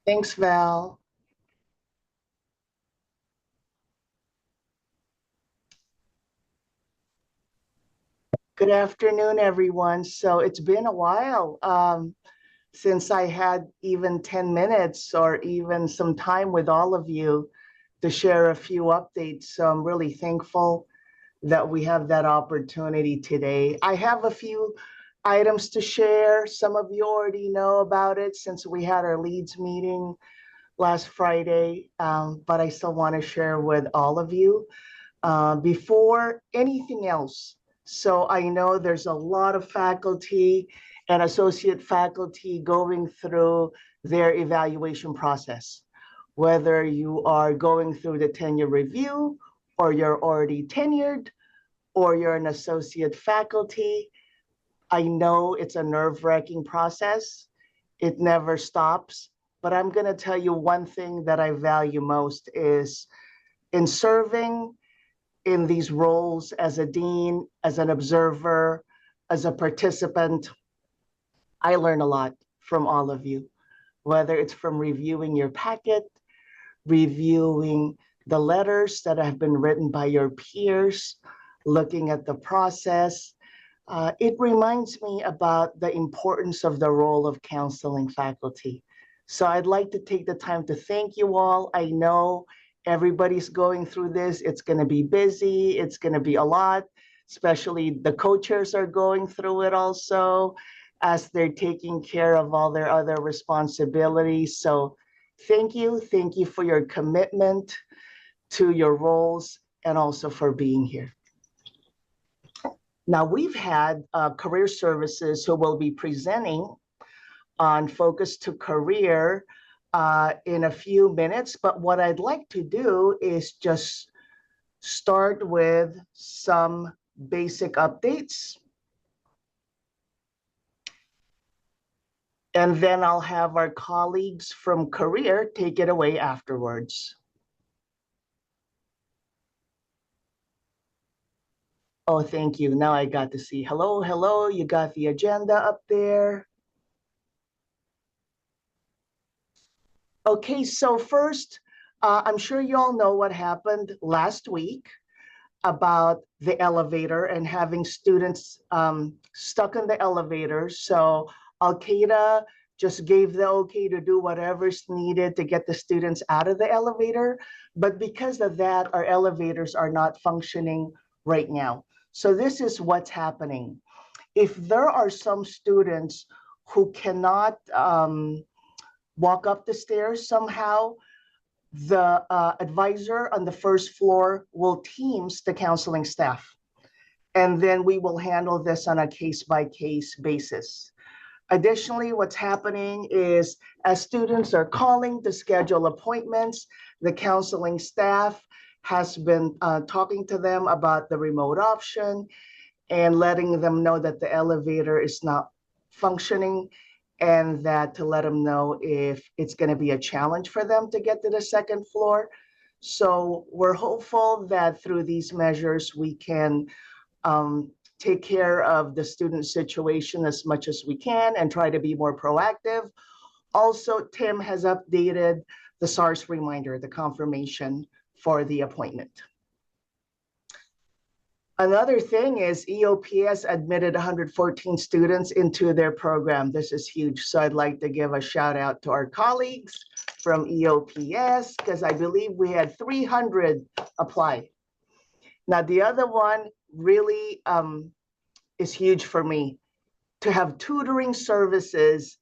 Thanks, Val. Good afternoon, everyone. So it's been a while since I had even 10 minutes or even some time with all of you to share a few updates. So I'm really thankful that we have that opportunity today. I have a few items to share. Some of you already know about it since we had our leads meeting last Friday, but I still want to share with all of you. Before anything else. So I know there's a lot of faculty and associate faculty going through their evaluation process. Whether you are going through the tenure review or you're already tenured or you're an associate faculty, I know it's a nerve-wracking process. It never stops. But I'm going to tell you one thing that I value most is in serving in these roles as a dean, as an observer, as a participant, I learn a lot from all of you, whether it's from reviewing your packet, reviewing the letters that have been written by your peers, looking at the process. It reminds me about the importance of the role of counseling faculty. So I'd like to take the time to thank you all. I know everybody's going through this. It's going to be busy. It's going to be a lot, especially the co-chairs are going through it also as they're taking care of all their other responsibilities. So thank you. Thank you for your commitment to your roles and also for being here. Now, we've had career services who will be presenting on Focus to Career in a few minutes, but what I'd like to do is just start with some basic updates, and then I'll have our colleagues from Career take it away afterwards. Oh, thank you. Now I got to see. Hello, hello. You got the agenda up there. Okay, so first, I'm sure you all know what happened last week about the elevator and having students stuck in the elevator. So Al Qaeda just gave the okay to do whatever's needed to get the students out of the elevator. But because of that, our elevators are not functioning right now. So this is what's happening. If there are some students who cannot walk up the stairs somehow, the advisor on the first floor will teams the counseling staff. And then we will handle this on a case by case basis. Additionally, what's happening is as students are calling to schedule appointments, the counseling staff has been talking to them about the remote option and letting them know that the elevator is not functioning and that to let them know if it's going to be a challenge for them to get to the second floor. So we're hopeful that through these measures, we can take care of the student situation as much as we can and try to be more proactive. Also, Tim has updated the SARS reminder, the confirmation for the appointment. Another thing is EOPS admitted 114 students into their program. This is huge. So I'd like to give a shout out to our colleagues from EOPS because I believe we had 300 apply. Now, the other one really is huge for me to have tutoring services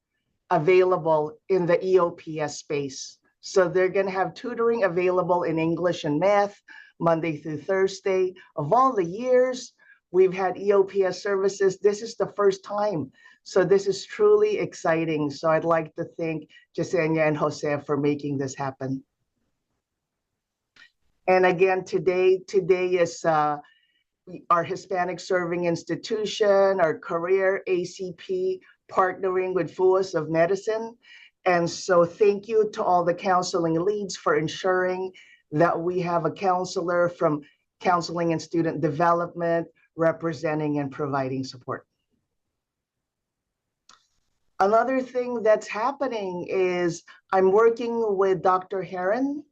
available in the EOPS space. So they're going to have tutoring available in English and math Monday through Thursday. Of all the years we've had EOPS services, this is the first time. So this is truly exciting. So I'd like to thank Jasenia and Jose for making this happen. And again, today is our Hispanic Serving Institution, our career ACP partnering with FUAS of Medicine. And so thank you to all the counseling leads for ensuring that we have a counselor from Counseling and Student Development representing and providing support. Another thing that's happening is I'm working with Dr. Heron,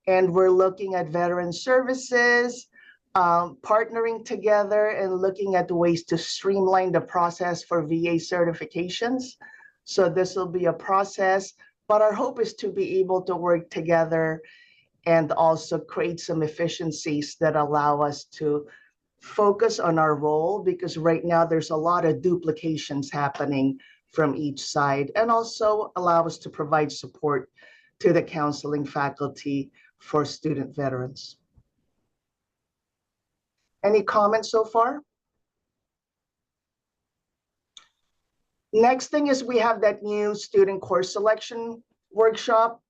and we're looking at veteran services, partnering together and looking at ways to streamline the process for VA certifications. So this will be a process, but our hope is to be able to work together and also create some efficiencies that allow us to focus on our role, because right now there's a lot of duplications happening from each side, and also allow us to provide support to the counseling faculty for student veterans. Any comments so far? Next thing is we have that new student course selection workshop.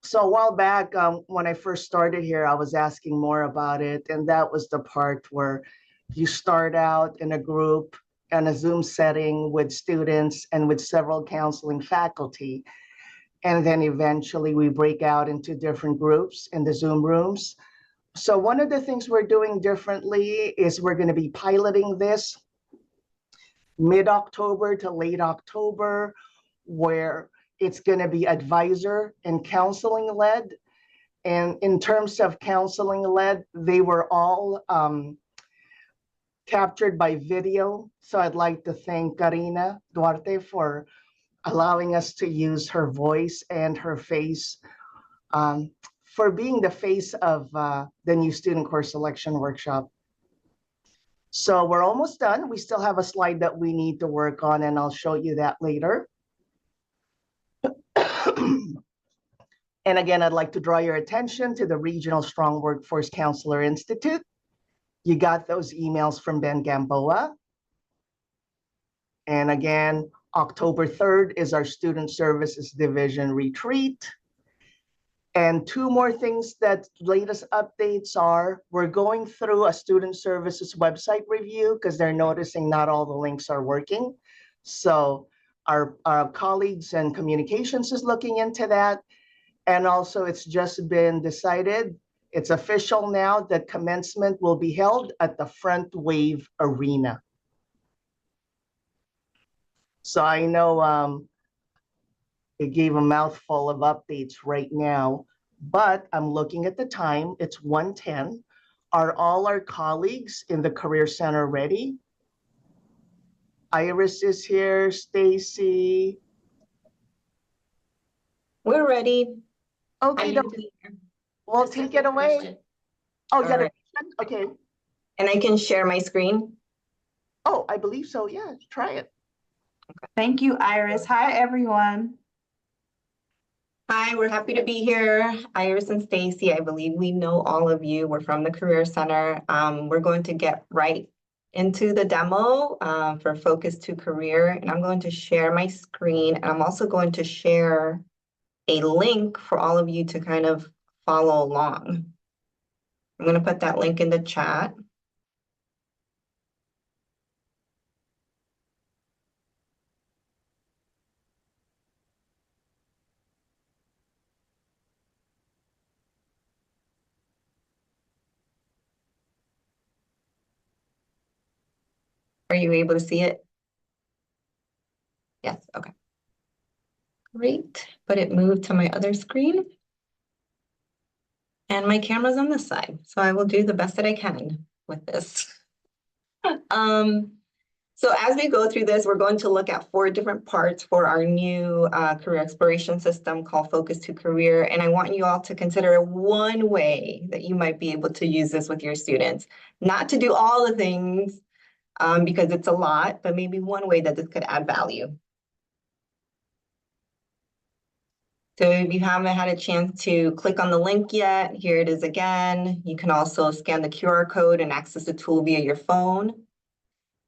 So a while back, when I first started here, I was asking more about it. And that was the part where you start out in a group in a Zoom setting with students and with several counseling faculty. And then eventually we break out into different groups in the Zoom rooms. So one of the things we're doing differently is we're going to be piloting this mid-October to late October, where it's going to be advisor and counseling led. And in terms of counseling led, they were all captured by video. So I'd like to thank Karina Duarte for allowing us to use her voice and her face, for being the face of the new student course selection workshop. So we're almost done. We still have a slide that we need to work on, and I'll show you that later. And again, I'd like to draw your attention to the Regional Strong Workforce Counselor Institute. You got those emails from Ben Gamboa. And again, October 3rd is our Student Services Division retreat. And two more things that latest updates are, we're going through a student services website review because they're noticing not all the links are working. So our colleagues and communications is looking into that. And also it's just been decided, it's official now that commencement will be held at the Front Wave Arena. So I know it gave a mouthful of updates right now, but I'm looking at the time, it's 1:10. Are all our colleagues in the Career Center ready? Iris is here, Stacy. We're ready. Okay, we'll take it away. Oh, you got a question? Okay. And I can share my screen. Oh, I believe so. Yeah, try it. Thank you, Iris. Hi, everyone. Hi, we're happy to be here. Iris and Stacy, I believe we know all of you. We're from the Career Center. We're going to get right into the demo for Focus to Career, and I'm going to share my screen, and I'm also going to share a link for all of you to kind of follow along. I'm going to put that link in the chat. Are you able to see it? Yes, okay. Great, but it moved to my other screen. And my camera's on this side, so I will do the best that I can with this. So as we go through this, we're going to look at 4 different parts for our new career exploration system called Focus to Career. And I want you all to consider one way that you might be able to use this with your students. Not to do all the things because it's a lot, but maybe one way that this could add value. So if you haven't had a chance to click on the link yet, here it is again. You can also scan the QR code and access the tool via your phone.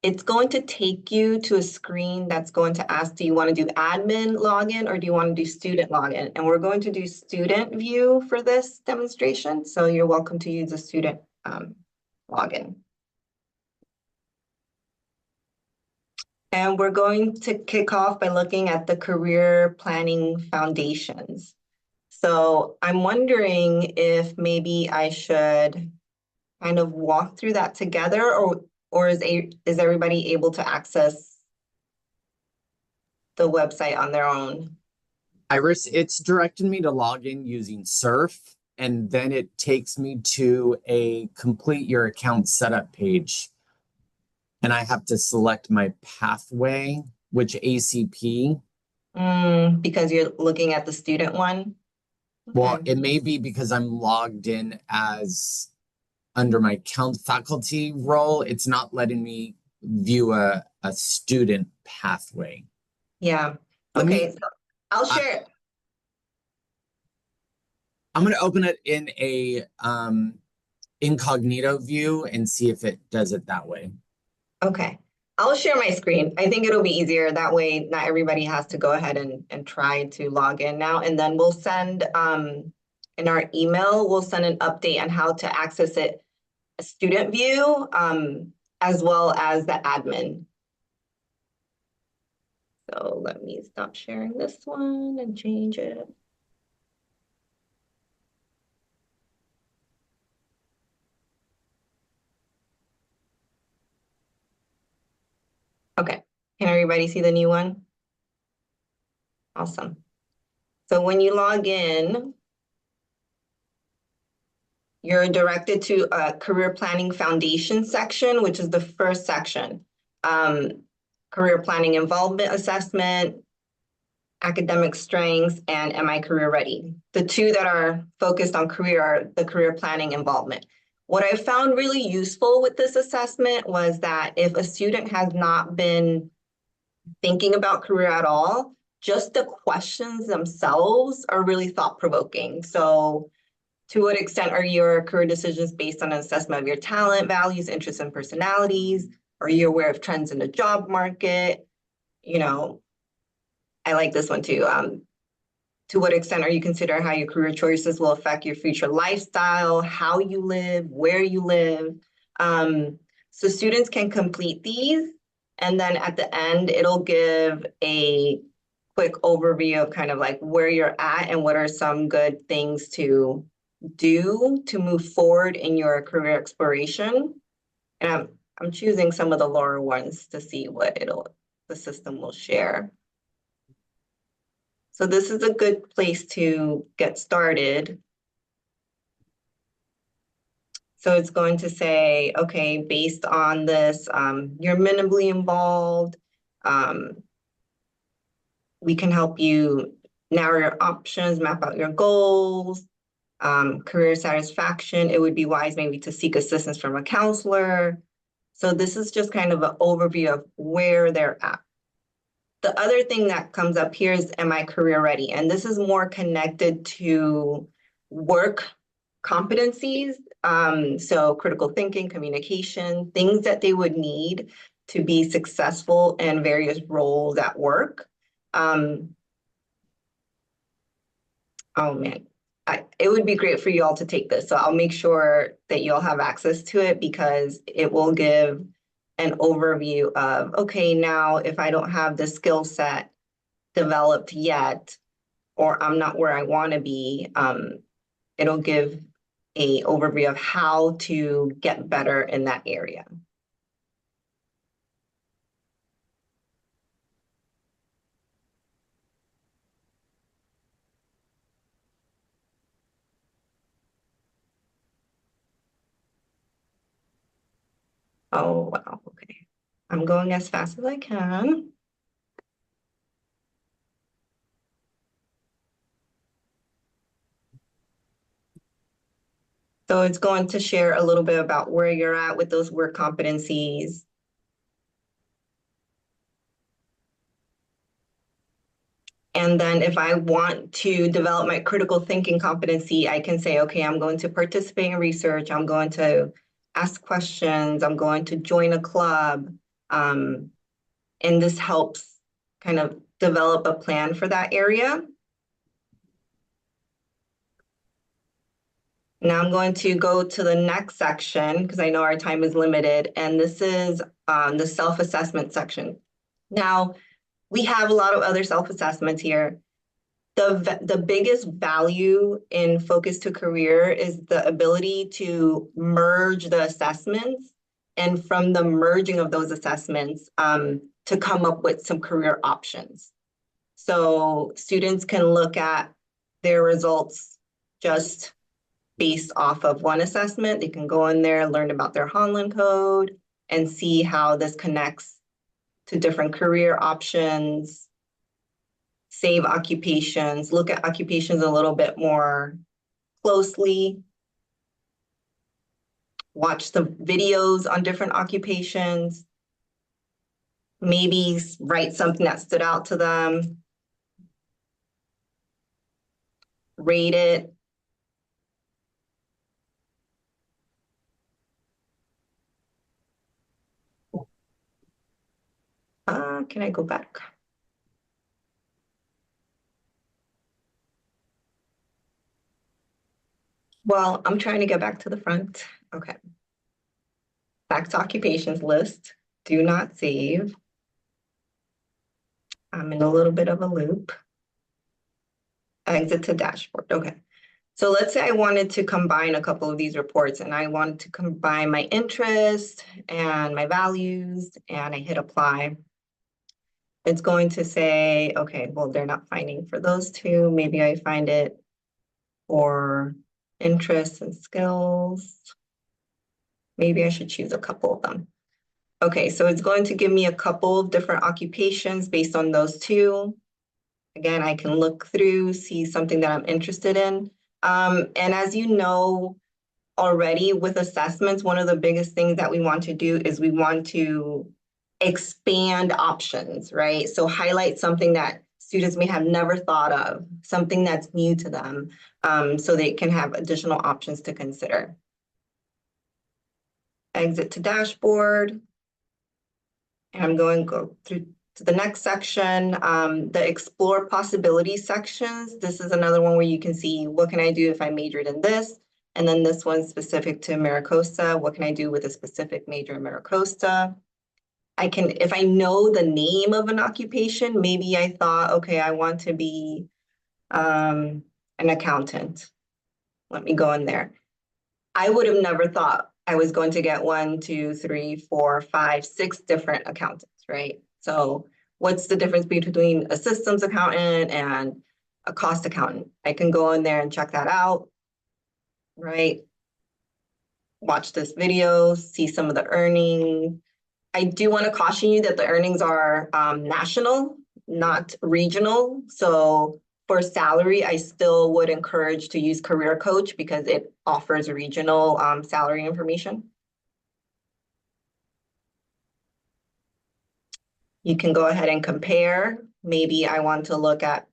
It's going to take you to a screen that's going to ask, do you want to do admin login or do you want to do student login? And we're going to do student view for this demonstration. So you're welcome to use a student login. And we're going to kick off by looking at the career planning foundations. So I'm wondering if maybe I should kind of walk through that together, or is everybody able to access the website on their own. Iris, it's directed me to log in using Surf, and then it takes me to a complete your account setup page. And I have to select my pathway, which ACP. Because you're looking at the student one. Well, Okay. it may be because I'm logged in as under my faculty role. It's not letting me view a student pathway. Yeah. Let me- Okay. So I'll share. I'm going to open it in a incognito view and see if it does it that way. Okay. I'll share my screen. I think it'll be easier. That way, not everybody has to go ahead and try to log in now. And then we'll send in our email, we'll send an update on how to access it, a student view, as well as the admin. So let me stop sharing this one and change it. Okay, can everybody see the new one? Awesome. So when you log in, you're directed to a career planning foundation section, which is the first section. Career planning involvement assessment, academic strengths, and am I career ready? The two that are focused on career are the career planning involvement. What I found really useful with this assessment was that if a student has not been thinking about career at all, just the questions themselves are really thought-provoking. So to what extent are your career decisions based on an assessment of your talent, values, interests, and personalities? Are you aware of trends in the job market? You know, I like this one too. To what extent are you considering how your career choices will affect your future lifestyle, how you live, where you live? So students can complete these, and then at the end, it'll give a quick overview of kind of like where you're at and what are some good things to do to move forward in your career exploration. And I'm choosing some of the lower ones to see what the system will share. So this is a good place to get started. So it's going to say, okay, based on this, you're minimally involved. We can help you narrow your options, map out your goals, career satisfaction. It would be wise maybe to seek assistance from a counselor. So this is just kind of an overview of where they're at. The other thing that comes up here is, am I career ready? And this is more connected to work competencies. So critical thinking, communication, things that they would need to be successful in various roles at work. Oh man, it would be great for you all to take this. So I'll make sure that you all have access to it because it will give an overview of, okay, now if I don't have the skill set developed yet, or I'm not where I want to be, it'll give an overview of how to get better in that area. Oh, wow, okay. I'm going as fast as I can. So it's going to share a little bit about where you're at with those work competencies. And then if I want to develop my critical thinking competency, I can say, okay, I'm going to participate in research. I'm going to ask questions. I'm going to join a club. And this helps kind of develop a plan for that area. Now I'm going to go to the next section because I know our time is limited. And this is the self-assessment section. Now, we have a lot of other self-assessments here. The biggest value in Focus to Career is the ability to merge the assessments, and from the merging of those assessments, to come up with some career options. So students can look at their results just based off of one assessment. They can go in there, learn about their Honlin code, and see how this connects to different career options, save occupations, look at occupations a little bit more closely, watch the videos on different occupations, maybe write something that stood out to them, rate it. Can I go back? Well, I'm trying to get back to the front. Okay. Back to occupations list. Do not save. I'm in a little bit of a loop. Exit to dashboard. Okay. So let's say I wanted to combine a couple of these reports and I wanted to combine my interest and my values, and I hit apply. It's going to say, okay, well, they're not finding for those two. Maybe I find it for interests and skills. Maybe I should choose a couple of them. Okay, so it's going to give me a couple of different occupations based on those two. Again, I can look through, see something that I'm interested in. And as you know already with assessments, one of the biggest things that we want to do is we want to expand options, right? So highlight something that students may have never thought of, something that's new to them, so they can have additional options to consider. Exit to dashboard. And I'm going to go through to the next section, the explore possibilities sections. This is another one where you can see what can I do if I majored in this? And then this one's specific to MiraCosta. What can I do with a specific major in MiraCosta? I can, if I know the name of an occupation, maybe I thought, okay, I want to be an accountant. Let me go in there. I would have never thought I was going to get 1, 2, 3, 4, 5, 6 different accountants, right? So what's the difference between a systems accountant and a cost accountant? I can go in there and check that out, right? Watch this video, see some of the earnings. I do want to caution you that the earnings are national, not regional. So for salary, I still would encourage to use Career Coach because it offers regional salary information. You can go ahead and compare. Maybe I want to look at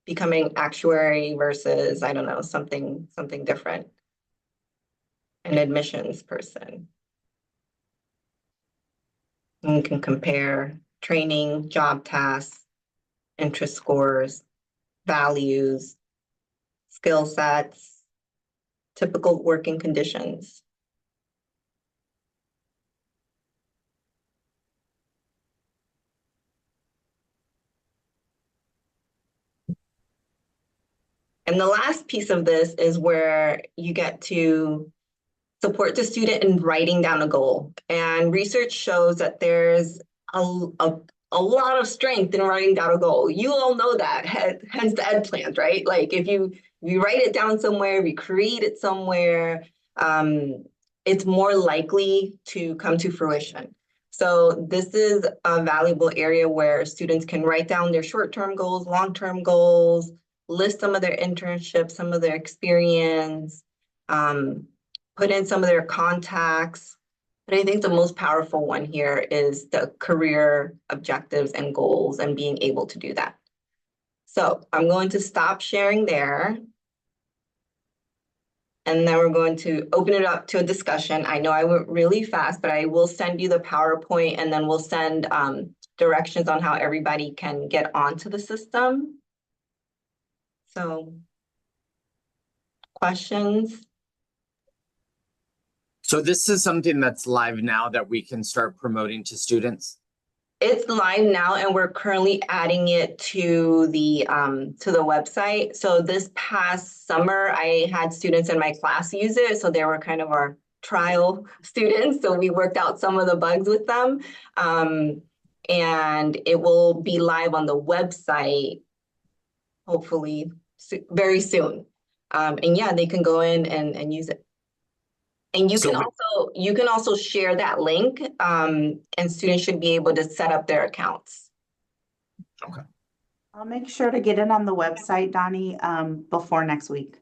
becoming actuary versus, I don't know, something different. An admissions person. And you can compare training, job tasks, interest scores, values, skill sets, typical working conditions. And the last piece of this is where you get to support the student in writing down a goal. And research shows that there's a lot of strength in writing down a goal. You all know that, hence the ed plans, right? Like if you write it down somewhere, if you create it somewhere, it's more likely to come to fruition. So this is a valuable area where students can write down their short-term goals, long-term goals, list some of their internships, some of their experience, put in some of their contacts. But I think the most powerful one here is the career objectives and goals and being able to do that. So I'm going to stop sharing there. And then we're going to open it up to a discussion. I know I went really fast, but I will send you the PowerPoint and then we'll send directions on how everybody can get onto the system. So, questions? So this is something that's live now that we can start promoting to students? It's live now and we're currently adding it to the website. So this past summer, I had students in my class use it. So they were kind of our trial students. So we worked out some of the bugs with them. And it will be live on the website hopefully very soon. And yeah, they can go in and use it. And you So can also share that link, and students should be able to set up their accounts. I'll make sure to get it on the website, Donnie, before next week.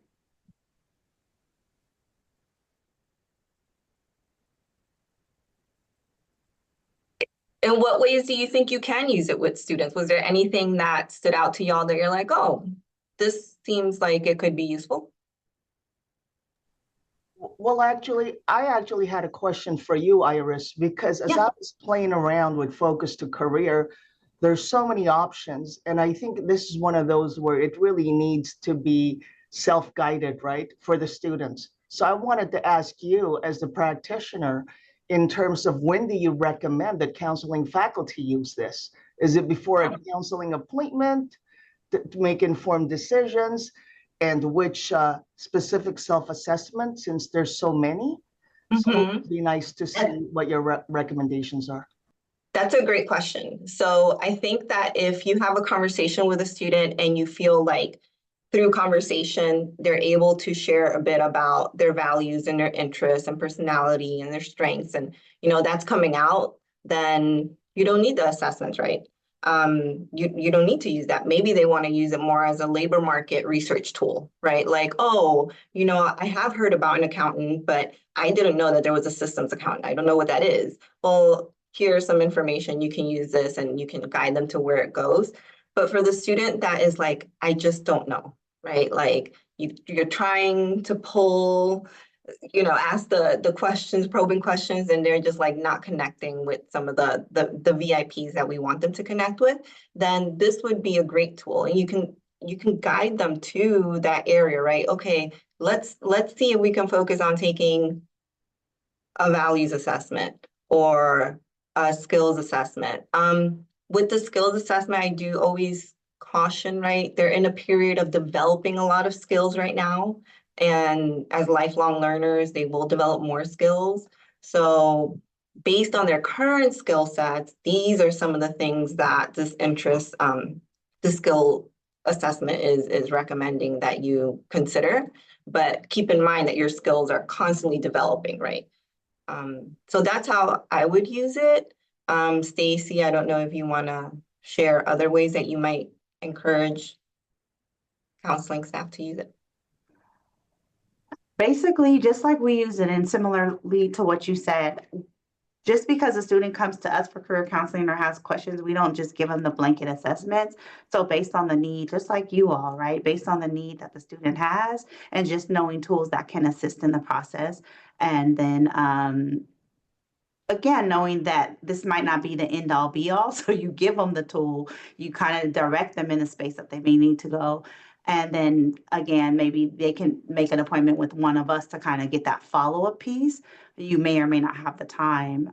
In what ways do you think you can use it with students? Was there anything that stood out to y'all that you're like, oh, this seems like it could be useful? Well, I actually had a question for you, Iris, because as Yeah. I was playing around with Focus to Career, there's so many options. And I think this is one of those where it really needs to be self-guided, right, for the students. So I wanted to ask you, as the practitioner, in terms of when do you recommend that counseling faculty use this? Is it before a counseling appointment to make informed decisions? And which specific self-assessment, since there's so many? So it'd be nice to see what your recommendations are. That's a great question. So I think that if you have a conversation with a student and you feel like through conversation, they're able to share a bit about their values and their interests and personality and their strengths, and that's coming out, then you don't need the assessments, right? You don't need to use that. Maybe they want to use it more as a labor market research tool, right? Like, oh, I have heard about an accountant, but I didn't know that there was a systems accountant. I don't know what that is. Well, here's some information. You can use this and you can guide them to where it goes. But for the student that is like, I just don't know, right? Like you're trying to pull, ask the questions, probing questions, and they're just like not connecting with some of the VIPs that we want them to connect with, then this would be a great tool. And you can guide them to that area, right? Okay, let's see if we can focus on taking a values assessment or a skills assessment. With the skills assessment, I do always caution, right? They're in a period of developing a lot of skills right now. And as lifelong learners, they will develop more skills. So based on their current skill sets, these are some of the things that this the skill assessment is recommending that you consider. But keep in mind that your skills are constantly developing, right? So that's how I would use it. Stacy, I don't know if you want to share other ways that you might encourage counseling staff to use it. Basically, just like we use it, and similarly to what you said, just because a student comes to us for career counseling or has questions, we don't just give them the blanket assessments. So based on the need, just like you all, right? Based on the need that the student has and just knowing tools that can assist in the process. And then again, knowing that this might not be the end all be all. So you give them the tool, you kind of direct them in the space that they may need to go. And then again, maybe they can make an appointment with one of us to kind of get that follow-up piece. You may or may not have the time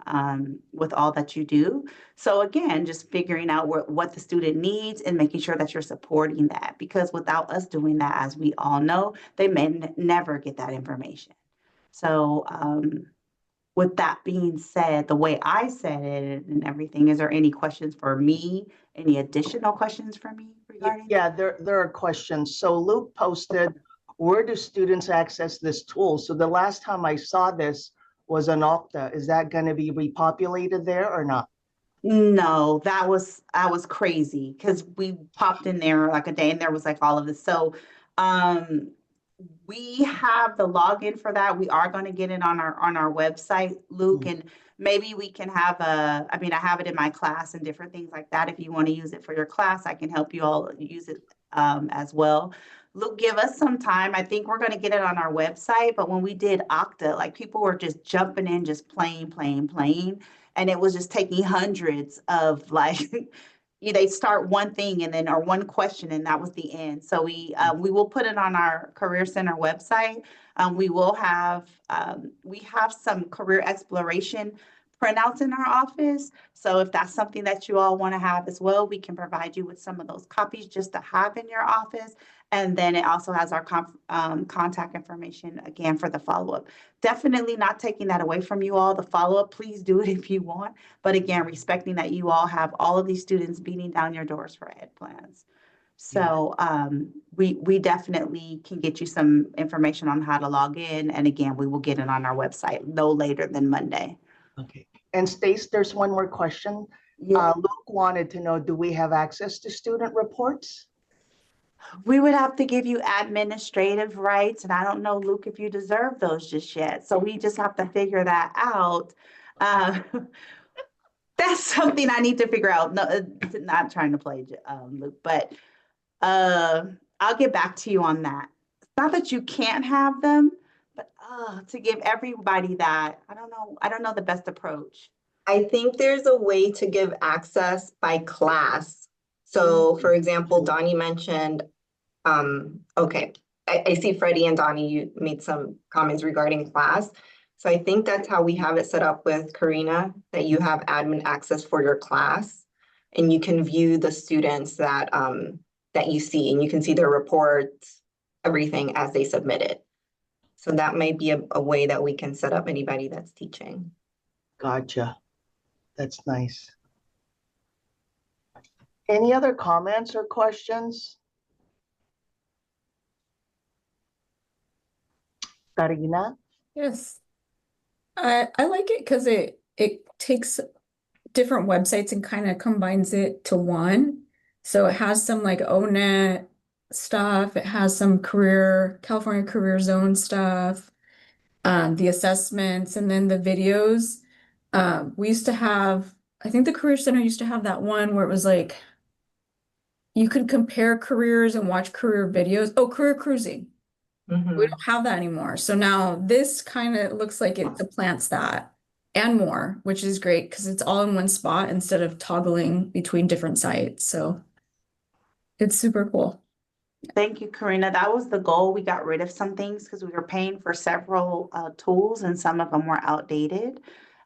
with all that you do. So again, just figuring out what the student needs and making sure that you're supporting that. Because without us doing that, as we all know, they may never get that information. So with that being said, the way I said it and everything, is there any questions for me? Any additional questions for me regarding? Yeah, there are questions. So Luke posted, where do students access this tool? So the last time I saw this was on Okta. Is that going to be repopulated there or not? No, I was crazy because we popped in there like a day and there was like all of this. So we have the login for that. We are going to get it on our website, Luke, and maybe we can have I have it in my class and different things like that. If you want to use it for your class, I can help you all use it as well. Luke, give us some time. I think we're going to get it on our website, but when we did Okta, like people were just jumping in, just playing. And it was just taking hundreds of like, they start one thing and then or one question and that was the end. So we will put it on our Career Center website. We have some career exploration printouts in our office. So if that's something that you all want to have as well, we can provide you with some of those copies just to have in your office. And then it also has our contact information again for the follow-up. Definitely not taking that away from you all. The follow-up, please do it if you want. But again, respecting that you all have all of these students beating down your doors for ed plans. So we definitely can get you some information on how to log in. And again, we will get it on our website no later than Monday. Okay. And Stace, there's one more question. Yeah. Luke wanted to know, do we have access to student reports? We would have to give you administrative rights, and I don't know, Luke, if you deserve those just yet. So we just have to figure that out. Uh, That's something I need to figure out. No, not trying to play, Luke, but I'll get back to you on that. It's not that you can't have them, but to give everybody that, I don't know the best approach. I think there's a way to give access by class. So for example, Donnie mentioned, okay, I see Freddie and Donnie, you made some comments regarding class. So I think that's how we have it set up with Karina, that you have admin access for your class. And you can view the students that that you see, and you can see their reports, everything as they submit it. So that might be a way that we can set up anybody that's teaching. Gotcha. That's nice. Any other comments or questions? Karina? Yes. I like it because it takes different websites and kind of combines it to one. So it has some like ONET stuff, it has some California Career Zone stuff, the assessments, and then the videos. We used to have, I think the Career Center used to have that one where it was like you could compare careers and watch career videos. Oh, Career Cruising. Mhm. We don't have that anymore. So now this kind of looks like it supplants that and more, which is great because it's all in one spot instead of toggling between different sites. So it's super cool. Thank you, Karina. That was the goal. We got rid of some things because we were paying for several tools and some of them were outdated.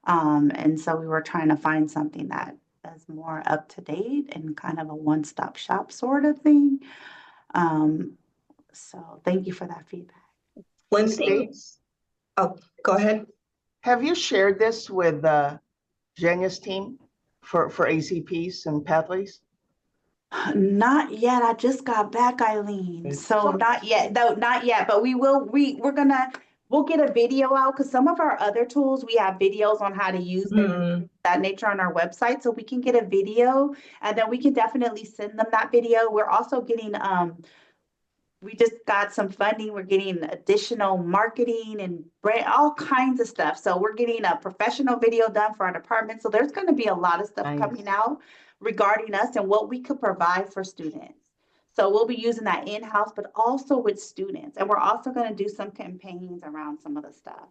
And so we were trying to find something that is more up to date and kind of a one-stop shop sort of thing. So thank you for that feedback. One And thing, Stace, go ahead. have you shared this with Genius team for ACPs and Pathways? Not yet. I just got back, Eileen. Okay. So not yet. No, not yet. But we'll get a video out because some of our other tools, we have videos on how to use them and that nature on our website. So we can get a video and then we can definitely send them that video. We're also getting we just got some funding. We're getting additional marketing and brand, all kinds of stuff. So we're getting a professional video done for our department. So there's going to be a lot of stuff Nice. coming out regarding us and what we could provide for students. So we'll be using that in-house, but also with students. And we're also going to do some campaigns around some of the stuff.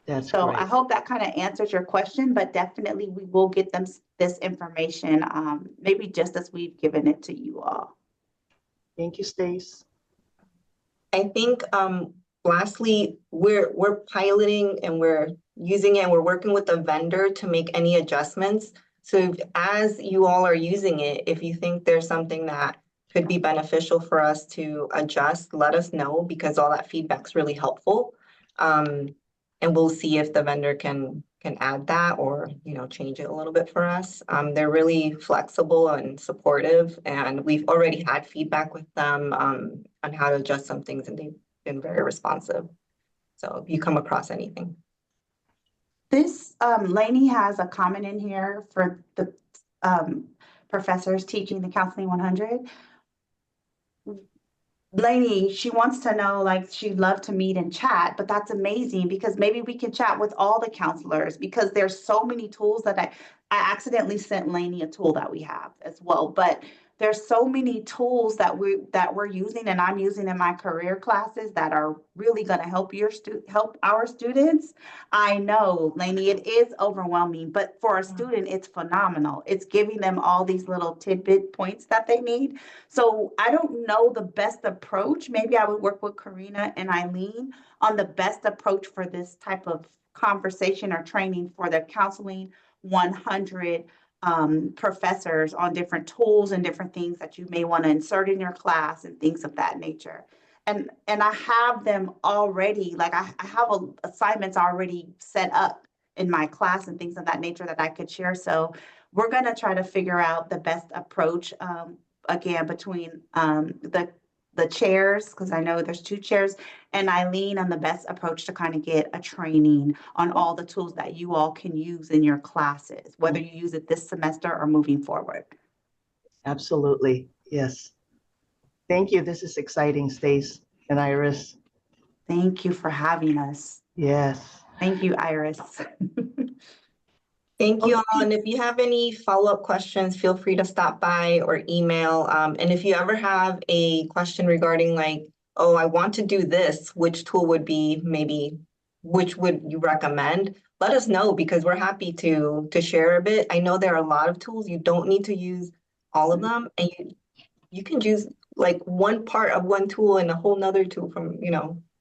That's So great. I hope that kind of answers your question, but definitely we will get them this information, maybe just as we've given it to you all. Thank you, Stace. I think lastly, we're piloting and we're using it and we're working with the vendor to make any adjustments. So as you all are using it, if you think there's something that could be beneficial for us to adjust, let us know because all that feedback's really helpful. And we'll see if the vendor can add that or, you know, change it a little bit for us. They're really flexible and supportive, and we've already had feedback with them on how to adjust some things, and they've been very responsive. So if you come across anything. This, Lainey has a comment in here for the professors teaching the Counseling 100. Lainey, she wants to know, like, she'd love to meet and chat, but that's amazing because maybe we can chat with all the counselors because there's so many tools that I accidentally sent Lainey a tool that we have as well, but there's so many tools that we're using and I'm using in my career classes that are really going to help help our students. I know, Lainey, it is overwhelming, but for a student, it's phenomenal. It's giving them all these little tidbit points that they need. So I don't know the best approach. Maybe I would work with Karina and Eileen on the best approach for this type of conversation or training for the Counseling 100 professors on different tools and different things that you may want to insert in your class and things of that nature. And I have them already, like I have assignments already set up in my class and things of that nature that I could share. So we're going to try to figure out the best approach. again, between the chairs, because I know there's 2 chairs, and Eileen on the best approach to kind of get a training on all the tools that you all can use in your classes, whether you use it this semester or moving forward. Absolutely. Yes. Thank you. This is exciting, Stace and Iris. Thank you for having us. Yes. Thank you, Iris. Thank you all. And if you have any follow-up questions, feel free to stop by or email. And if you ever have a question regarding like, oh, I want to do this, which tool would be maybe, which would you recommend? Let us know because we're happy to share a bit. I know there are a lot of tools. You don't need to use all of them. And you can use like one part of one tool and a whole nother tool from,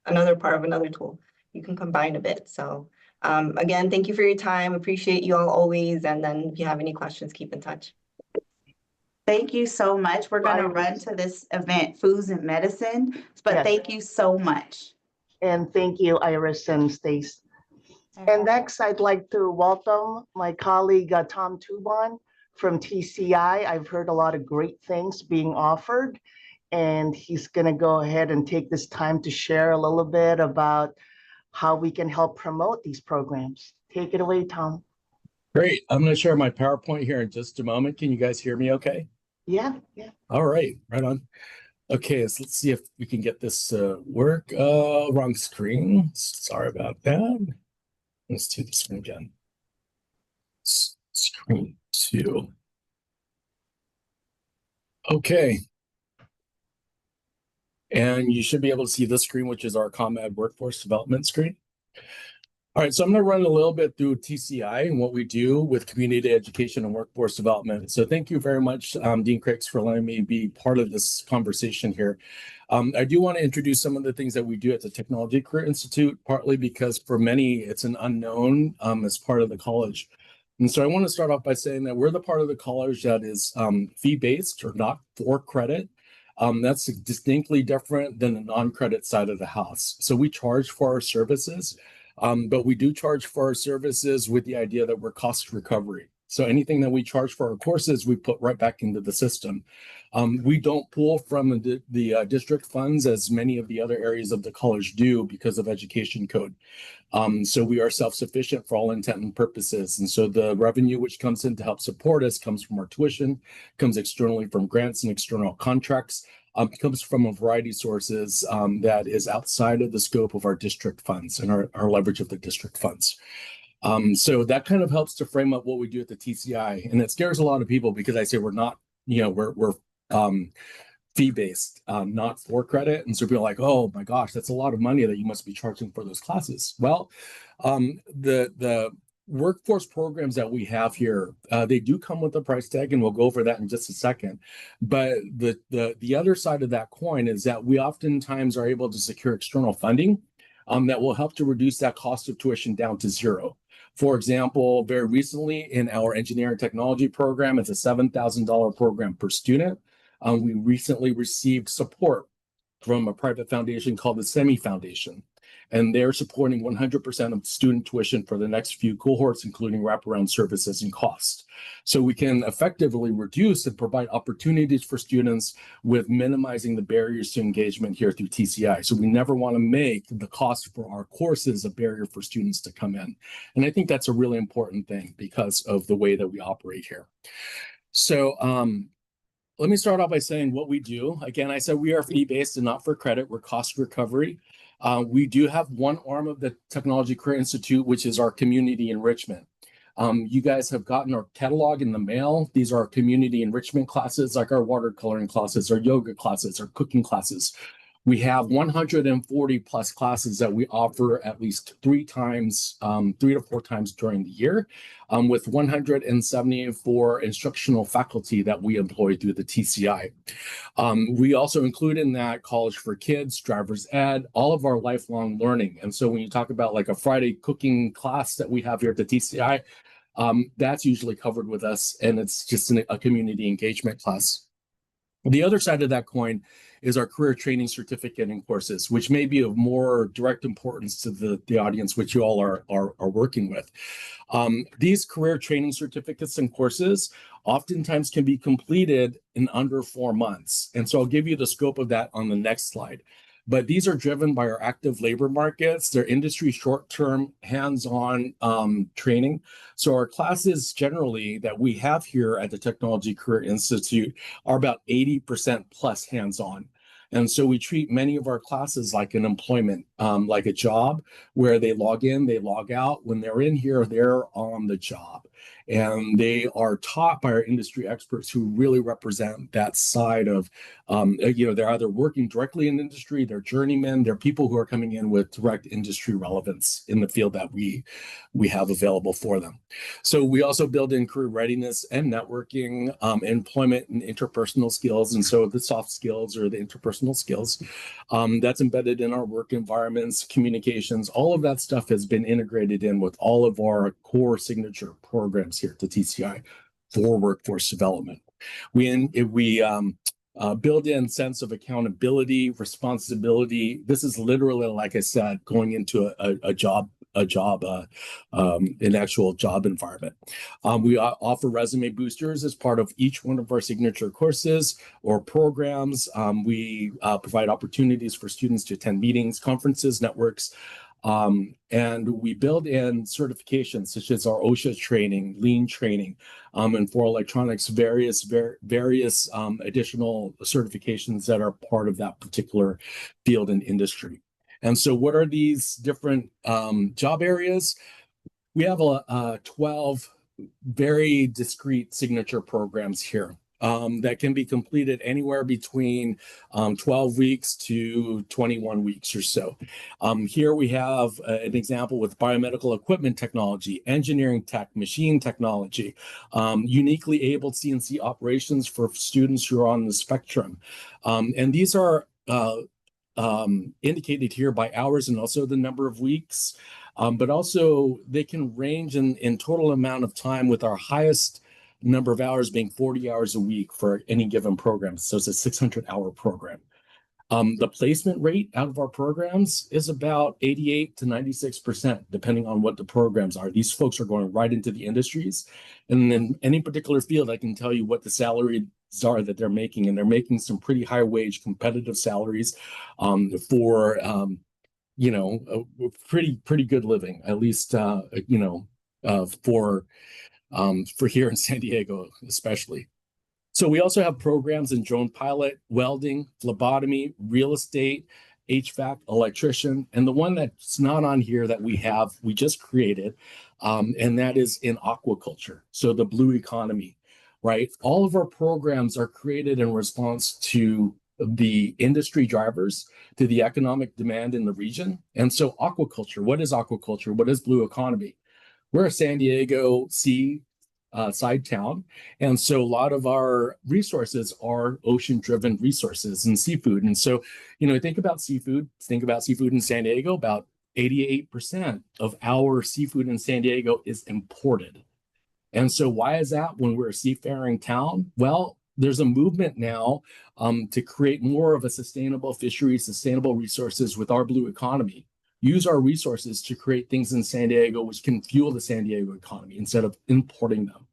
another part of another tool. You can combine a bit. So again, thank you for your time. Appreciate you all always. And then if you have any questions, keep in touch. Thank you so much. We're going to run to this event, Foods and Medicine, but Yes. thank you so much. And thank you, Iris and Stace. And next, I'd like to welcome my colleague, Tom Tubon from TCI. I've heard a lot of great things being offered, and he's going to go ahead and take this time to share a little bit about how we can help promote these programs. Take it away, Tom. Great. I'm going to share my PowerPoint here in just a moment. Can you guys hear me okay? Yeah. All right, right on. Okay, so let's see if we can get this to work. Wrong screen. Sorry about that. Let's do this one again. Screen 2. Okay. And you should be able to see this screen, which is our ComEd workforce development screen. All right, so I'm going to run a little bit through TCI and what we do with community education and workforce development. So thank you very much, Dean Cricks, for letting me be part of this conversation here. I do want to introduce some of the things that we do at the Technology Career Institute, partly because for many, it's an unknown as part of the college. And so I want to start off by saying that we're the part of the college that is fee-based or not for credit. That's distinctly different than the non-credit side of the house. So we charge for our services. But we do charge for our services with the idea that we're cost recovery. So anything that we charge for our courses, we put right back into the system. We don't pull from the district funds as many of the other areas of the college do because of education code. So we are self-sufficient for all intent and purposes. And so the revenue which comes in to help support us comes from our tuition, comes externally from grants and external contracts. Comes from a variety of sources that is outside of the scope of our district funds and our leverage of the district funds. So that kind of helps to frame up what we do at the TCI. And it scares a lot of people because I say we're not, we're fee-based, not for credit. And so people are like, oh my gosh, that's a lot of money that you must be charging for those classes. Well, the workforce programs that we have here, they do come with a price tag, and we'll go over that in just a second. But the other side of that coin is that we oftentimes are able to secure external funding that will help to reduce that cost of tuition down to zero. For example, very recently in our engineering technology program, it's a $7,000 program per student. We recently received support from a private foundation called the SEMI Foundation. And they're supporting 100% of student tuition for the next few cohorts, including wraparound services and costs. So we can effectively reduce and provide opportunities for students with minimizing the barriers to engagement here through TCI. So we never want to make the cost for our courses a barrier for students to come in. And I think that's a really important thing because of the way that we operate here. So let me start off by saying what we do. Again, I said we are fee-based and not for credit. We're cost recovery. We do have one arm of the Technology Career Institute, which is our community enrichment. You guys have gotten our catalog in the mail. These are our community enrichment classes, like our watercoloring classes, our yoga classes, our cooking classes. We have 140 plus classes that we offer at least 3 to 4 times during the year, with 174 instructional faculty that we employ through the TCI. We also include in that College for Kids, driver's ed, all of our lifelong learning. And so when you talk about like a Friday cooking class that we have here at the TCI, that's usually covered with us, and it's just a community engagement class. The other side of that coin is our career training certificate and courses, which may be of more direct importance to the audience which you all are working with. These career training certificates and courses oftentimes can be completed in under 4 months. And so I'll give you the scope of that on the next slide. But these are driven by our active labor markets. They're industry short-term, hands-on training. So our classes generally that we have here at the Technology Career Institute are about 80% plus hands-on. And so we treat many of our classes like an employment, like a job where they log in, they log out. When they're in here, they're on the job. And they are taught by our industry experts who really represent that side of, they're either working directly in industry, they're journeymen, they're people who are coming in with direct industry relevance in the field that we have available for them. So we also build in career readiness and networking, employment and interpersonal skills. And so the soft skills or the interpersonal skills, that's embedded in our work environments, communications, all of that stuff has been integrated in with all of our core signature programs here at the TCI for workforce development. We build in sense of accountability, responsibility. This is literally, like I said, going into an actual job environment. We offer resume boosters as part of each one of our signature courses or programs. We provide opportunities for students to attend meetings, conferences, networks, and we build in certifications such as our OSHA training, lean training, and for electronics, various additional certifications that are part of that particular field and industry. And so what are these different job areas? We have 12 very discrete signature programs here that can be completed anywhere between 12 weeks to 21 weeks or so. Here we have an example with biomedical equipment technology, engineering tech, machine technology, uniquely abled CNC operations for students who are on the spectrum. And these are indicated here by hours and also the number of weeks, but also they can range in total amount of time, with our highest number of hours being 40 hours a week for any given program. So it's a 600-hour program. The placement rate out of our programs is about 88 to 96%, depending on what the programs are. These folks are going right into the industries. And in any particular field, I can tell you what the salaries are that they're making. And they're making some pretty high wage competitive salaries for, pretty good living, at least, for here in San Diego, especially. So we also have programs in drone pilot, welding, phlebotomy, real estate, HVAC, electrician, and the one that's not on here that we just created, and that is in aquaculture. So the blue economy, right? All of our programs are created in response to the industry drivers, to the economic demand in the region. And so aquaculture, what is aquaculture? What is blue economy? We're a San Diego side town. And so a lot of our resources are ocean-driven resources and seafood. And so, think about seafood in San Diego. About 88% of our seafood in San Diego is imported. And so why is that when we're a seafaring town? Well, there's a movement now to create more of a sustainable fishery, sustainable resources with our blue economy. Use our resources to create things in San Diego which can fuel the San Diego economy instead of importing them.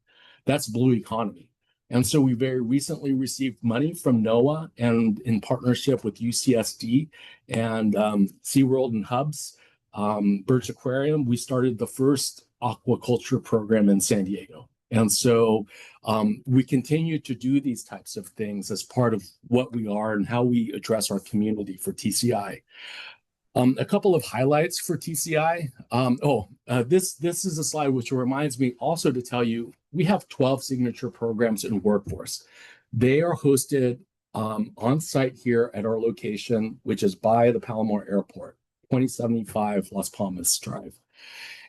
That's blue economy. And so we very recently received money from NOAA, and in partnership with UCSD and SeaWorld and Hubs, Birch Aquarium, we started the first aquaculture program in San Diego. And so we continue to do these types of things as part of what we are and how we address our community for TCI. A couple of highlights for TCI. This is a slide which reminds me also to tell you we have 12 signature programs in workforce. They are hosted on site here at our location, which is by the Palomar Airport, 2075 Las Palmas Drive.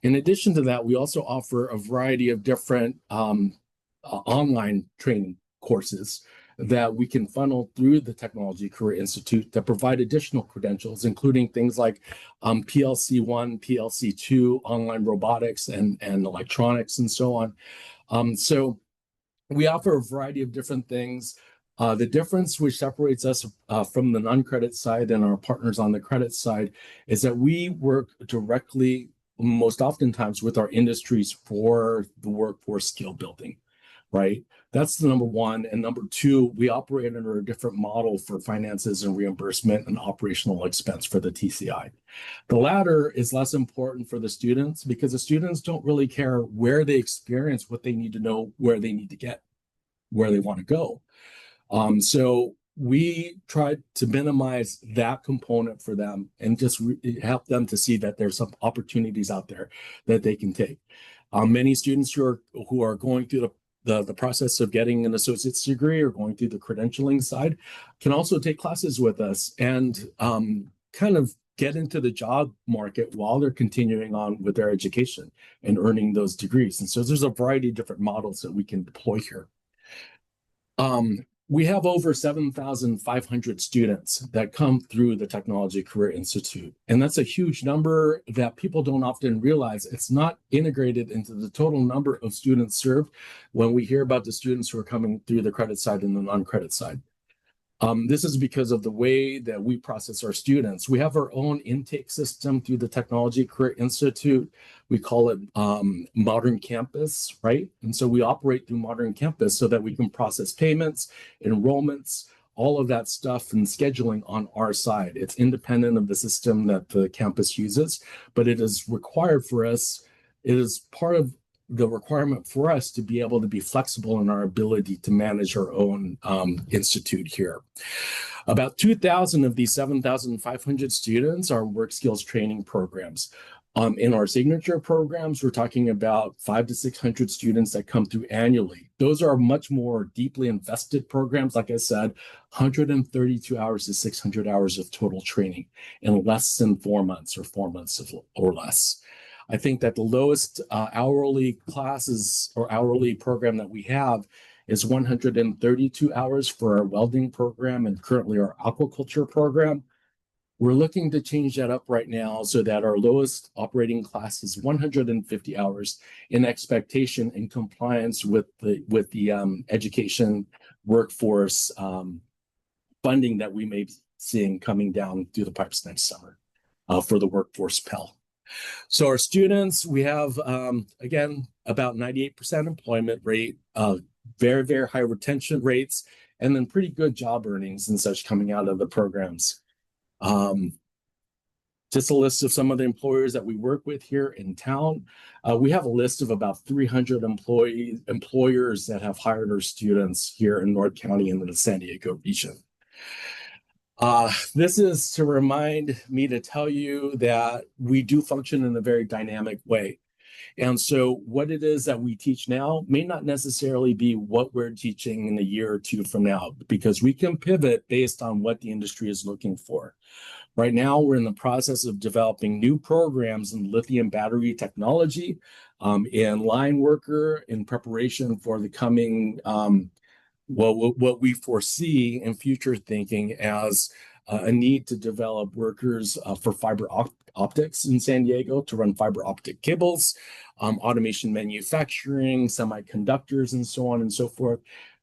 In addition to that, we also offer a variety of different online training courses that we can funnel through the Technology Career Institute that provide additional credentials, including things like PLC-1, PLC-2, online robotics and electronics, and so on. So we offer a variety of different things. The difference which separates us from the non-credit side and our partners on the credit side is that we work directly, most oftentimes, with our industries for the workforce skill building, right? That's the number one. And number two, we operate under a different model for finances and reimbursement and operational expense for the TCI. The latter is less important for the students because the students don't really care where they experience what they need to know, where they need to get, where they want to go. So we try to minimize that component for them and just help them to see that there's some opportunities out there that they can take. Many students who are going through the process of getting an associate's degree or going through the credentialing side can also take classes with us and kind of get into the job market while they're continuing on with their education and earning those degrees. And so there's a variety of different models that we can deploy here. We have over 7,500 students that come through the Technology Career Institute. And that's a huge number that people don't often realize. It's not integrated into the total number of students served when we hear about the students who are coming through the credit side and the non-credit side. This is because of the way that we process our students. We have our own intake system through the Technology Career Institute. We call it Modern Campus, right? And so we operate through Modern Campus so that we can process payments, enrollments, all of that stuff and scheduling on our side. It's independent of the system that the campus uses, but it is required for us. It is part of the requirement for us to be able to be flexible in our ability to manage our own institute here. About 2,000 of these 7,500 students are work skills training programs. In our signature programs, we're talking about 500 to 600 students that come through annually. Those are much more deeply invested programs. Like I said, 132 hours to 600 hours of total training in less than 4 months or 4 months or less. I think that the lowest hourly classes or hourly program that we have is 132 hours for our welding program and currently our aquaculture program. We're looking to change that up right now so that our lowest operating class is 150 hours in expectation and compliance with the education workforce funding that we may be seeing coming down through the pipes next summer for the workforce Pell. So our students, we have, again, about 98% employment rate, very, very high retention rates, and then pretty good job earnings and such coming out of the programs. Just a list of some of the employers that we work with here in town. We have a list of about 300 employers that have hired our students here in North County and in the San Diego region. This is to remind me to tell you that we do function in a very dynamic way. And so what it is that we teach now may not necessarily be what we're teaching in a year or two from now, because we can pivot based on what the industry is looking for. Right now, we're in the process of developing new programs in lithium battery technology, and line worker in preparation for the coming what we foresee in future thinking as a need to develop workers for fiber optics in San Diego to run fiber optic cables, automation manufacturing, semiconductors, and so on and so forth.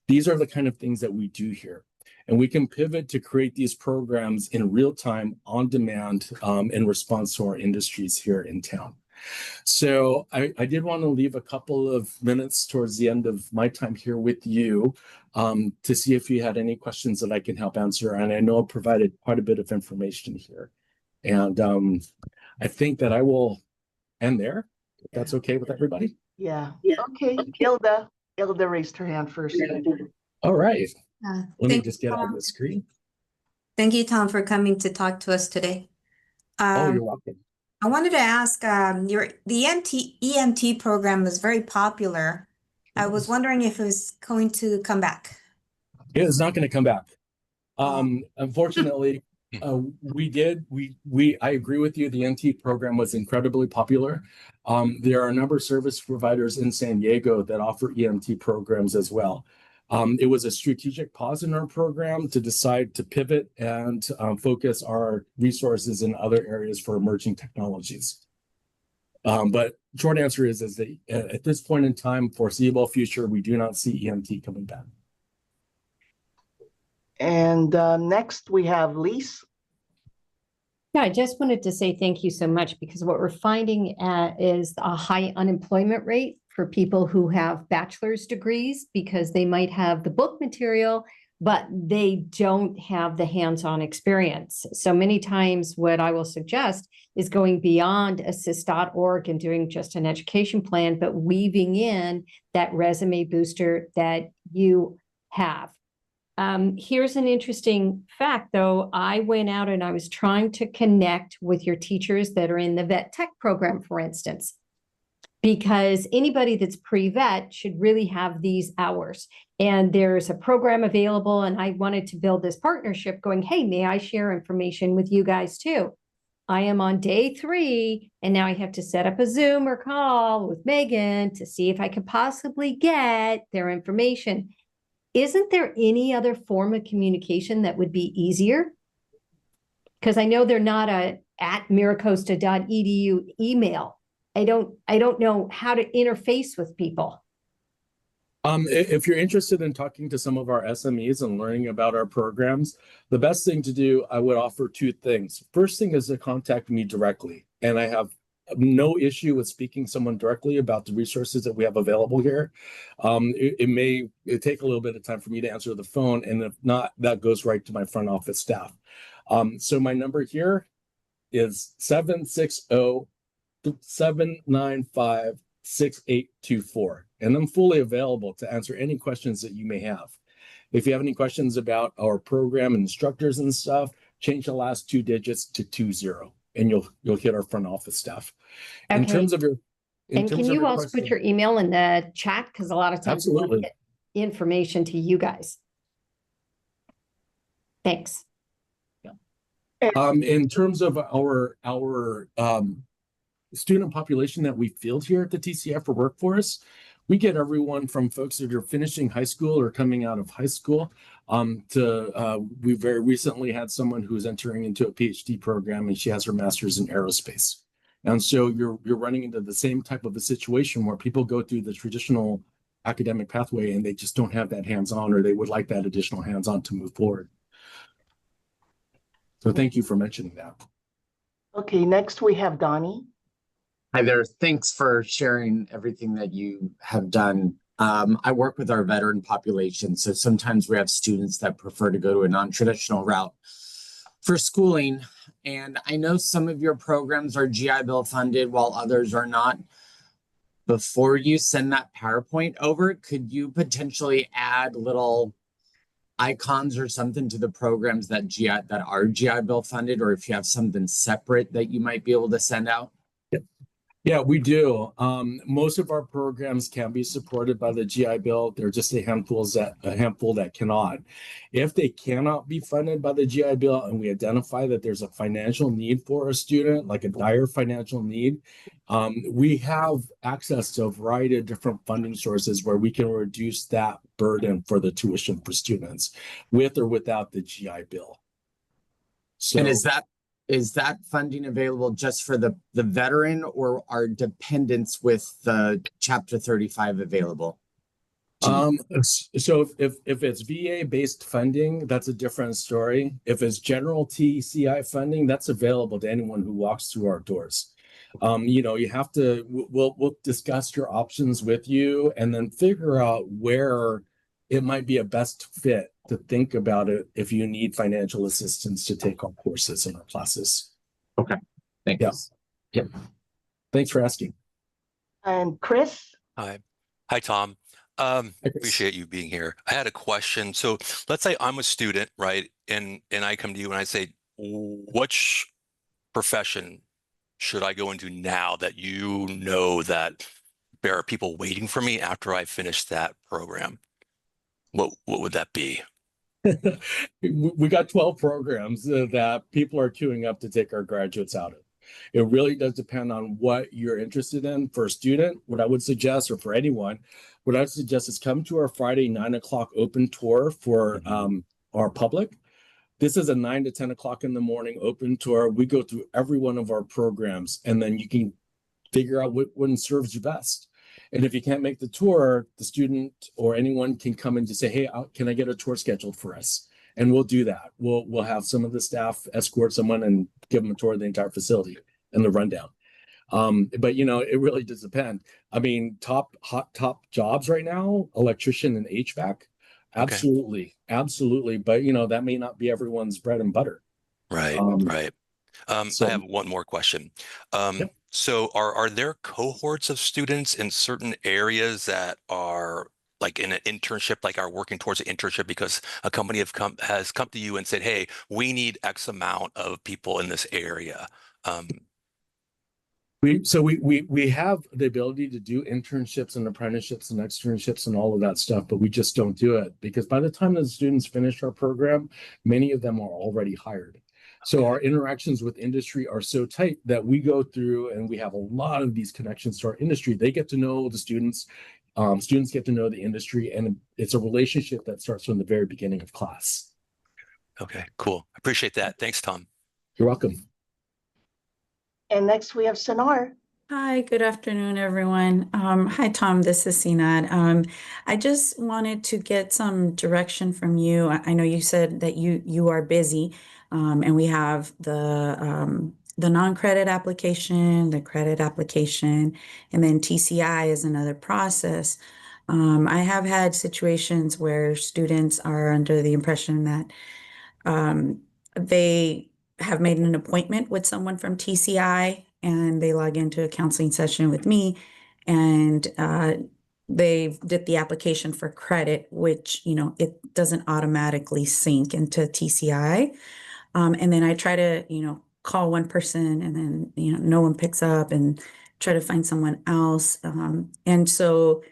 These are the kind of things that we do here. And we can pivot to create these programs in real time, on demand, in response to our industries here in town. So I did want to leave a couple of minutes towards the end of my time here with you to see if you had any questions that I can help answer. And I know I provided quite a bit of information here. And I think that I will end there, if that's okay with everybody. Yeah. Okay, Ilda raised her hand first. All right. Let me Thank just you, get on Tom. the screen. Thank you, Tom, for coming to talk to us today. Oh, you're welcome. I wanted to ask, the EMT program was very popular. I was wondering if it was going to come back. It is not going to come back. Unfortunately, I agree with you. The NT program was incredibly popular. There are a number of service providers in San Diego that offer EMT programs as well. It was a strategic pause in our program to decide to pivot and focus our resources in other areas for emerging technologies. But short answer is that at this point in time, foreseeable future, we do not see EMT coming back. And next we have Lise. Yeah, I just wanted to say thank you so much because what we're finding is a high unemployment rate for people who have bachelor's degrees because they might have the book material, but they don't have the hands-on experience. So many times what I will suggest is going beyond assist.org and doing just an education plan, but weaving in that resume booster that you have. Here's an interesting fact, though. I went out and I was trying to connect with your teachers that are in the vet tech program, for instance, because anybody that's pre-vet should really have these hours. And there's a program available, and I wanted to build this partnership going, hey, may I share information with you guys too? I am on day 3, and now I have to set up a Zoom or call with Megan to see if I could possibly get their information. Isn't there any other form of communication that would be easier? Because I know they're not a @miracosta.edu email. I don't know how to interface with people. If you're interested in talking to some of our SMEs and learning about our programs, the best thing to do, I would offer 2 things. First thing is to contact me directly. And I have no issue with speaking to someone directly about the resources that we have available here. It may take a little bit of time for me to answer the phone, and if not, that goes right to my front office staff. So my number here is 760-795-6824, and I'm fully available to answer any questions that you may have. If you have any questions about our program and instructors and stuff, change the last 2 digits to 20. And you'll hit our front office staff. In Okay. terms of your, And can you also put your email in the chat? Because a lot of times we want to Absolutely. get information to you guys. Thanks. In terms of our student population that we field here at the TCF for Workforce, we get everyone from folks that are finishing high school or coming out of high school we very recently had someone who's entering into a PhD program, and she has her master's in aerospace. And so you're running into the same type of a situation where people go through the traditional academic pathway and they just don't have that hands-on, or they would like that additional hands-on to move forward. So thank you for mentioning that. Okay, next we have Donnie. Hi there. Thanks for sharing everything that you have done. I work with our veteran population, so sometimes we have students that prefer to go to a non-traditional route for schooling. And I know some of your programs are GI Bill funded while others are not. Before you send that PowerPoint over, could you potentially add little icons or something to the programs that are GI Bill funded, or if you have something separate that you might be able to send out? Yeah, we do. Most of our programs can be supported by the GI Bill. There are just a handful that cannot. If they cannot be funded by the GI Bill and we identify that there's a financial need for a student, like a dire financial need, we have access to a variety of different funding sources where we can reduce that burden for the tuition for students with or without the GI Bill. So, And is that funding available just for the veteran, or are dependents with the Chapter 35 available? So if it's VA based funding, that's a different story. If it's general TCI funding, that's available to anyone who walks through our doors. You have to, we'll discuss your options with you and then figure out where it might be a best fit to think about it if you need financial assistance to take our courses and our classes. Okay, thank you. Yep. Thanks for asking. And Chris? Hi, Tom. Appreciate you being here. I had a question. So let's say I'm a student, right? And I come to you and I say, which profession should I go into now that you know that there are people waiting for me after I finish that program? What would that be? We got 12 programs that people are queuing up to take our graduates out of. It really does depend on what you're interested in. For a student, what I would suggest, or for anyone, what I would suggest is come to our Friday 9 o'clock open tour for our public. This is a 9 to 10 o'clock in the morning open tour. We go through every one of our programs, and then you can figure out what one serves you best. And if you can't make the tour, the student or anyone can come and just say, hey, can I get a tour scheduled for us? And we'll do that. We'll have some of the staff escort someone and give them a tour of the entire facility and the rundown. But you know, it really does depend. I mean, top jobs right now, electrician and HVAC. Absolutely. But you know, that may not be everyone's bread and butter. Right, right. I have one more question. Yep. So are there cohorts of students in certain areas that are like in an internship, like are working towards an internship because a company has come to you and said, hey, we need X amount of people in this area? We have the ability to do internships and apprenticeships and externships and all of that stuff, but we just don't do it because by the time the students finish our program, many of them are already hired. So our interactions with industry are so tight that we go through and we have a lot of these connections to our industry. They get to know the students, students get to know the industry, and it's a relationship that starts from the very beginning of class. Okay, cool. Appreciate that. Thanks, Tom. You're welcome. And next we have Sanar. Hi, good afternoon, everyone. Hi, Tom, this is Sinad. I just wanted to get some direction from you. I know you said that you are busy, and we have the non-credit application, the credit application, and then TCI is another process. I have had situations where students are under the impression that they have made an appointment with someone from TCI and they log into a counseling session with me and they did the application for credit, which, you know, it doesn't automatically sync into TCI. And then I try to, you know, call one person and then, you know, no one picks up and try to find someone else. And so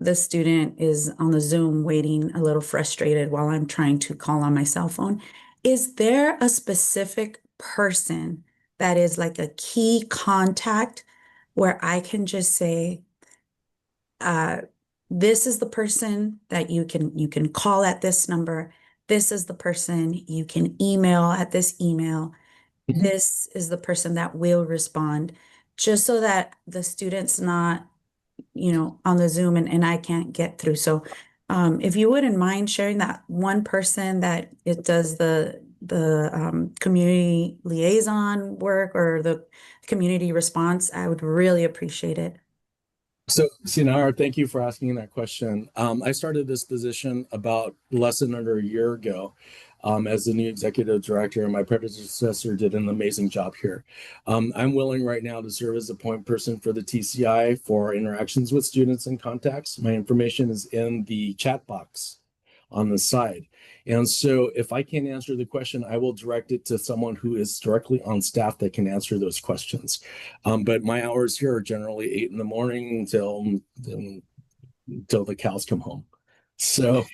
the student is on the Zoom waiting a little frustrated while I'm trying to call on my cell phone. Is there a specific person that is like a key contact where I can just say, this is the person that you can call at this number. This is the person you can email at this email. Mhm. This is the person that will respond, just so that the student's not, you know, on the Zoom and I can't get through. So if you wouldn't mind sharing that one person that it does the community liaison work or the community response, I would really appreciate it. So, Sinar, thank you for asking that question. I started this position about less than under a year ago as the new executive director, and my predecessor did an amazing job here. I'm willing right now to serve as a point person for the TCI for interactions with students and contacts. My information is in the chat box on the side. And so if I can't answer the question, I will direct it to someone who is directly on staff that can answer those questions. But my hours here are generally 8 in the morning until the cows come home. So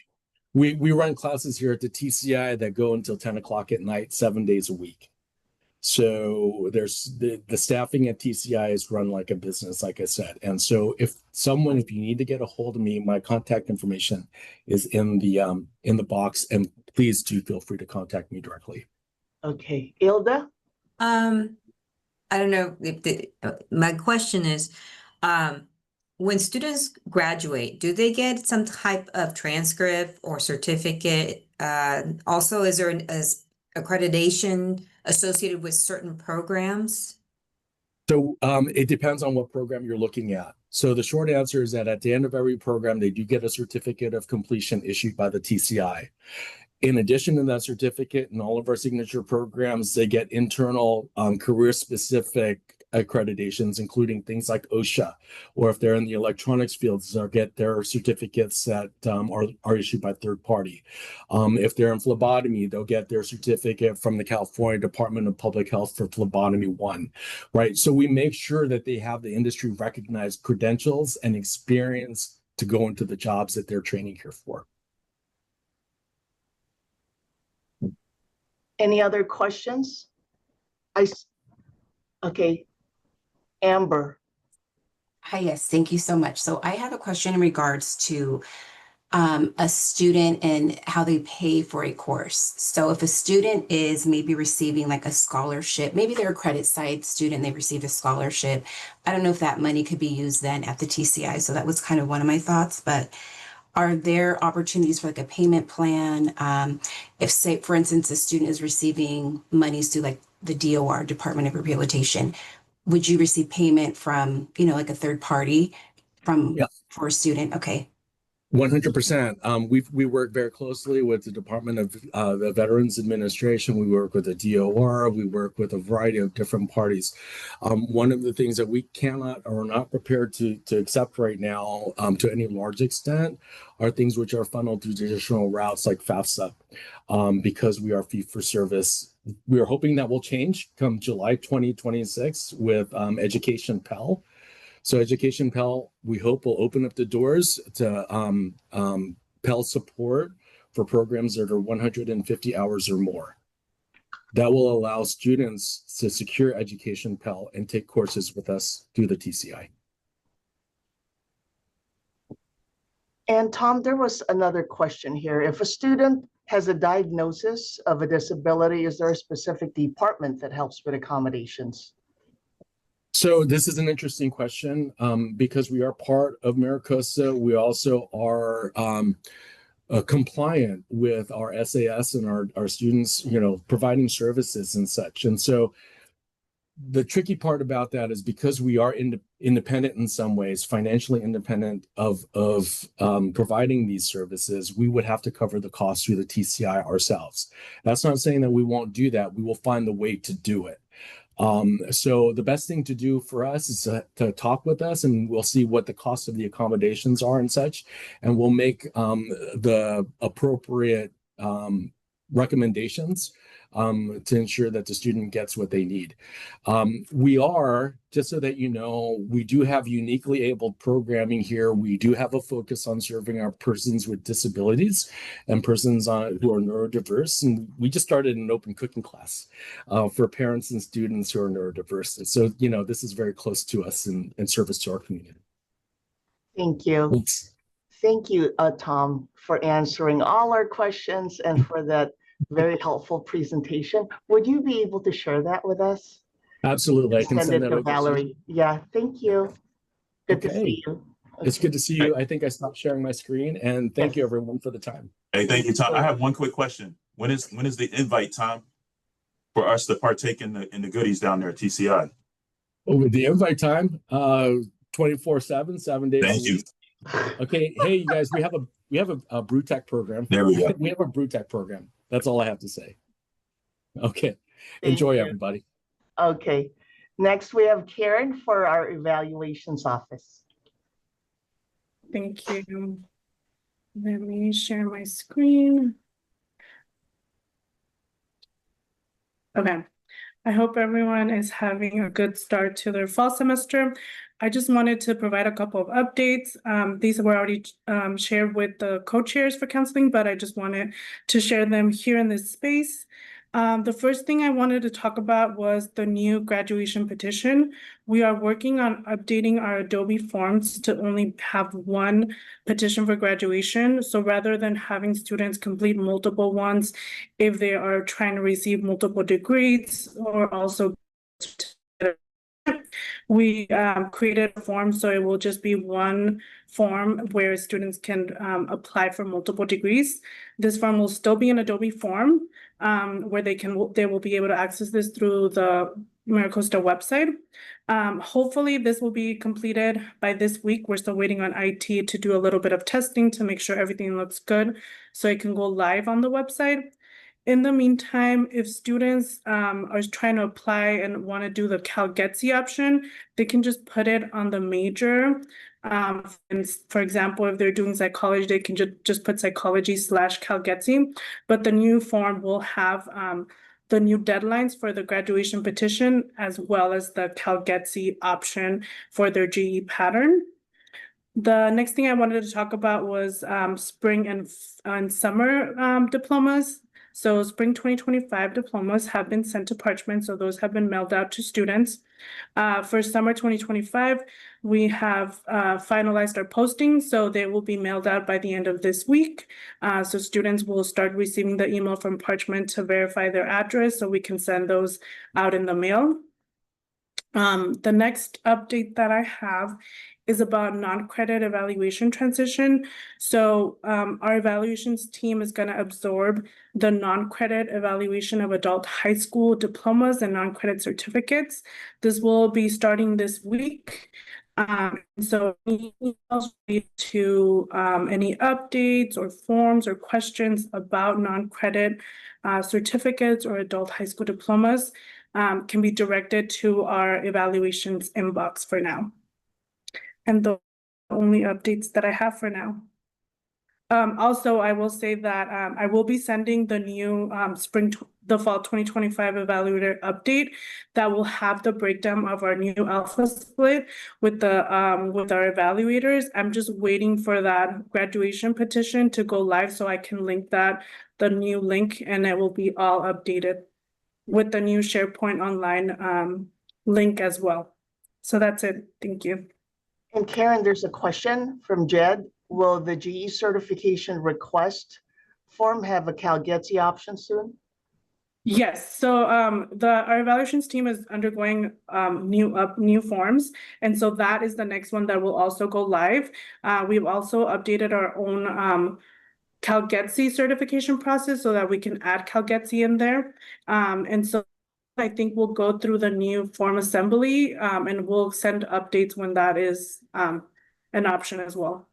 we run classes here at the TCI that go until 10 o'clock at night, 7 days a week. So there's the staffing at TCI is run like a business, like I said. And so if you need to get a hold of me, my contact information is in the box, and please do feel free to contact me directly. Okay, Ilda? I don't know if my question is, when students graduate, do they get some type of transcript or certificate? Also, is there an accreditation associated with certain programs? So it depends on what program you're looking at. So the short answer is that at the end of every program, they do get a certificate of completion issued by the TCI. In addition to that certificate, in all of our signature programs, they get internal career-specific accreditations, including things like OSHA, or if they're in the electronics fields, they'll get their certificates that are issued by third party. If they're in phlebotomy, they'll get their certificate from the California Department of Public Health for Phlebotomy 1, right? So we make sure that they have the industry recognized credentials and experience to go into the jobs that they're training here for. Any other questions? Okay, Amber. Hi, yes, thank you so much. So I have a question in regards to a student and how they pay for a course. So if a student is maybe receiving like a scholarship, maybe they're a credit side student, they received a scholarship. I don't know if that money could be used then at the TCI. So that was kind of one of my thoughts, but are there opportunities for like a payment plan? If say, for instance, a student is receiving monies through like the DOR, Department of Rehabilitation, would you receive payment from, like a third party Yeah. for a student? Okay. 100%. We work very closely with the Department of the Veterans Administration. We work with the DOR. We work with a variety of different parties. One of the things that we cannot or are not prepared to accept right now, to any large extent, are things which are funneled through traditional routes like FAFSA, because we are fee for service. We are hoping that will change come July 2026 with Education Pell. So Education Pell, we hope, will open up the doors to Pell support for programs that are 150 hours or more. That will allow students to secure Education Pell and take courses with us through the TCI. And Tom, there was another question here. If a student has a diagnosis of a disability, is there a specific department that helps with accommodations? So this is an interesting question because we are part of MiraCosta. We also are compliant with our SAS and our students, providing services and such. And so the tricky part about that is because we are independent in some ways, financially independent of providing these services, we would have to cover the cost through the TCI ourselves. That's not saying that we won't do that. We will find the way to do it. So the best thing to do for us is to talk with us, and we'll see what the cost of the accommodations are and such, and we'll make the appropriate recommendations to ensure that the student gets what they need. We are, just so that you know, we do have uniquely abled programming here. We do have a focus on serving our persons with disabilities and persons who are neurodiverse. And we just started an open cooking class for parents and students who are neurodiverse. So, this is very close to us and service to our community. Thank you. Thanks. Thank you, Tom, for answering all our questions and for that very helpful presentation. Would you be able to share that with us? Absolutely. I can Send send it that to over to you. Valerie. Yeah, thank you. Good to Okay. see you. It's good to see you. I think I stopped sharing my screen, and thank you everyone for the time. Hey, thank you, Tom. I have one quick question. When is the invite time for us to partake in the goodies down there at TCI? With the invite time, 24/7, 7 days Thank a you. week. Okay. Hey, you guys, we have a brew tech program. There we go. We have a brew tech program. That's all I have to say. Okay. Thank Enjoy, you. everybody. Okay. Next, we have Karen for our evaluations office. Thank you. Let me share my screen. Okay. I hope everyone is having a good start to their fall semester. I just wanted to provide a couple of updates. These were already shared with the co-chairs for counseling, but I just wanted to share them here in this space. The first thing I wanted to talk about was the new graduation petition. We are working on updating our Adobe forms to only have one petition for graduation. So rather than having students complete multiple ones, if they are trying to receive multiple degrees or also we created a form, so it will just be one form where students can apply for multiple degrees. This form will still be an Adobe form where they will be able to access this through the MiraCosta website. Hopefully this will be completed by this week. We're still waiting on IT to do a little bit of testing to make sure everything looks good so it can go live on the website. In the meantime, if students are trying to apply and want to do the CalGETC option, they can just put it on the major. And for example, if they're doing psychology, they can just put psychology/CalGETC. But the new form will have the new deadlines for the graduation petition, as well as the CalGETC option for their GE pattern. The next thing I wanted to talk about was spring and summer diplomas. So spring 2025 diplomas have been sent to Parchment, so those have been mailed out to students. For summer 2025, we have finalized our postings, so they will be mailed out by the end of this week. So students will start receiving the email from Parchment to verify their address, so we can send those out in the mail. The next update that I have is about non-credit evaluation transition. So our evaluations team is going to absorb the non-credit evaluation of adult high school diplomas and non-credit certificates. This will be starting this week. So any emails related to any updates or forms or questions about non-credit certificates or adult high school diplomas can be directed to our evaluations inbox for now. And the only updates that I have for now. Also, I will say that I will be sending the new the fall 2025 evaluator update that will have the breakdown of our new alpha split with our evaluators. I'm just waiting for that graduation petition to go live so I can link the new link, and it will be all updated with the new SharePoint Online link as well. So that's it. Thank you. And Karen, there's a question from Jed. Will the GE certification request form have a CalGETS option soon? Yes, so our evaluations team is undergoing new forms, and so that is the next one that will also go live. We've also updated our own CalGETS certification process so that we can add CalGETS in there. And so I think we'll go through the new form assembly and we'll send updates when that is an option as well.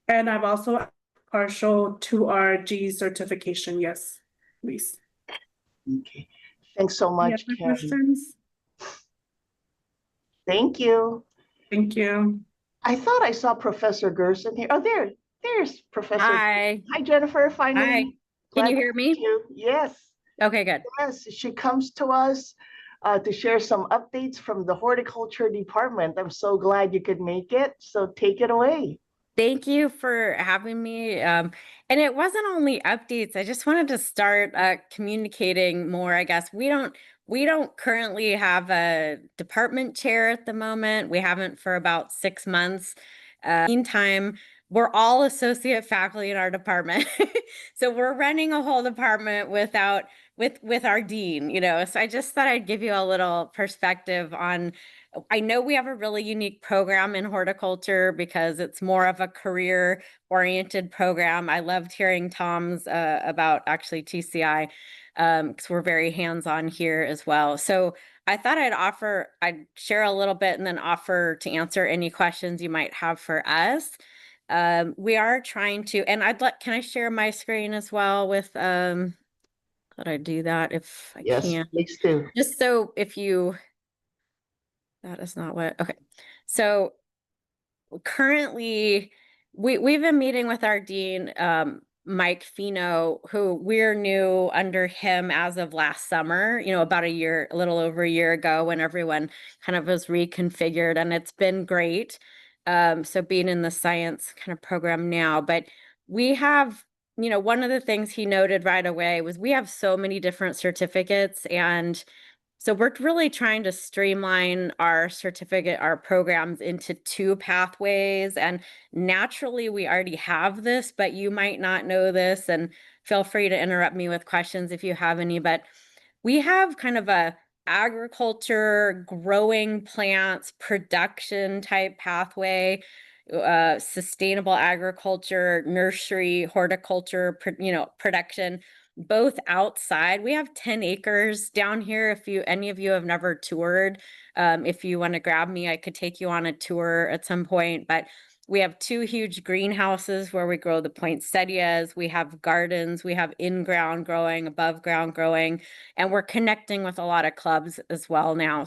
And I've also partial to our G certification. Yes, please. Okay, thanks so much, Any other Karen. questions? Thank you. Thank you. I thought I saw Professor Gerson here. Oh, there's Professor. Hi. Hi, Jennifer, finally. Hi. Can Glad you to hear meet me? you. Yes, Okay, good. yes, she comes to us to share some updates from the horticulture department. I'm so glad you could make it, so take it away. Thank you for having me. And it wasn't only updates. I just wanted to start communicating more, I guess. We don't currently have a department chair at the moment. We haven't for about 6 months. Meantime, we're all associate faculty in our department. So we're running a whole department with our dean, So I just thought I'd give you a little perspective on. I know we have a really unique program in horticulture because it's more of a career-oriented program. I loved hearing Tom's about actually TCI because we're very hands-on here as well. So I thought I'd share a little bit and then offer to answer any questions you might have for us. We are trying to, and can I share my screen as well with, could I do that if I Yes, can? please do. Just so that is not what, okay. So currently we've been meeting with our dean, Mike Fino, who we're new under him as of last summer, about a little over a year ago when everyone kind of was reconfigured, and it's been great. So being in the science kind of program now, but we have, one of the things he noted right away was we have so many different certificates, and so we're really trying to streamline our programs into 2 pathways. And naturally, we already have this, but you might not know this, and feel free to interrupt me with questions if you have any. But we have kind of a agriculture, growing plants, production type pathway, sustainable agriculture, nursery, horticulture, production. Both outside. We have 10 acres down here. If any of you have never toured, if you want to grab me, I could take you on a tour at some point. But we have 2 huge greenhouses where we grow the poinsettias. We have gardens. We have in-ground growing, above ground growing, and we're connecting with a lot of clubs as well now.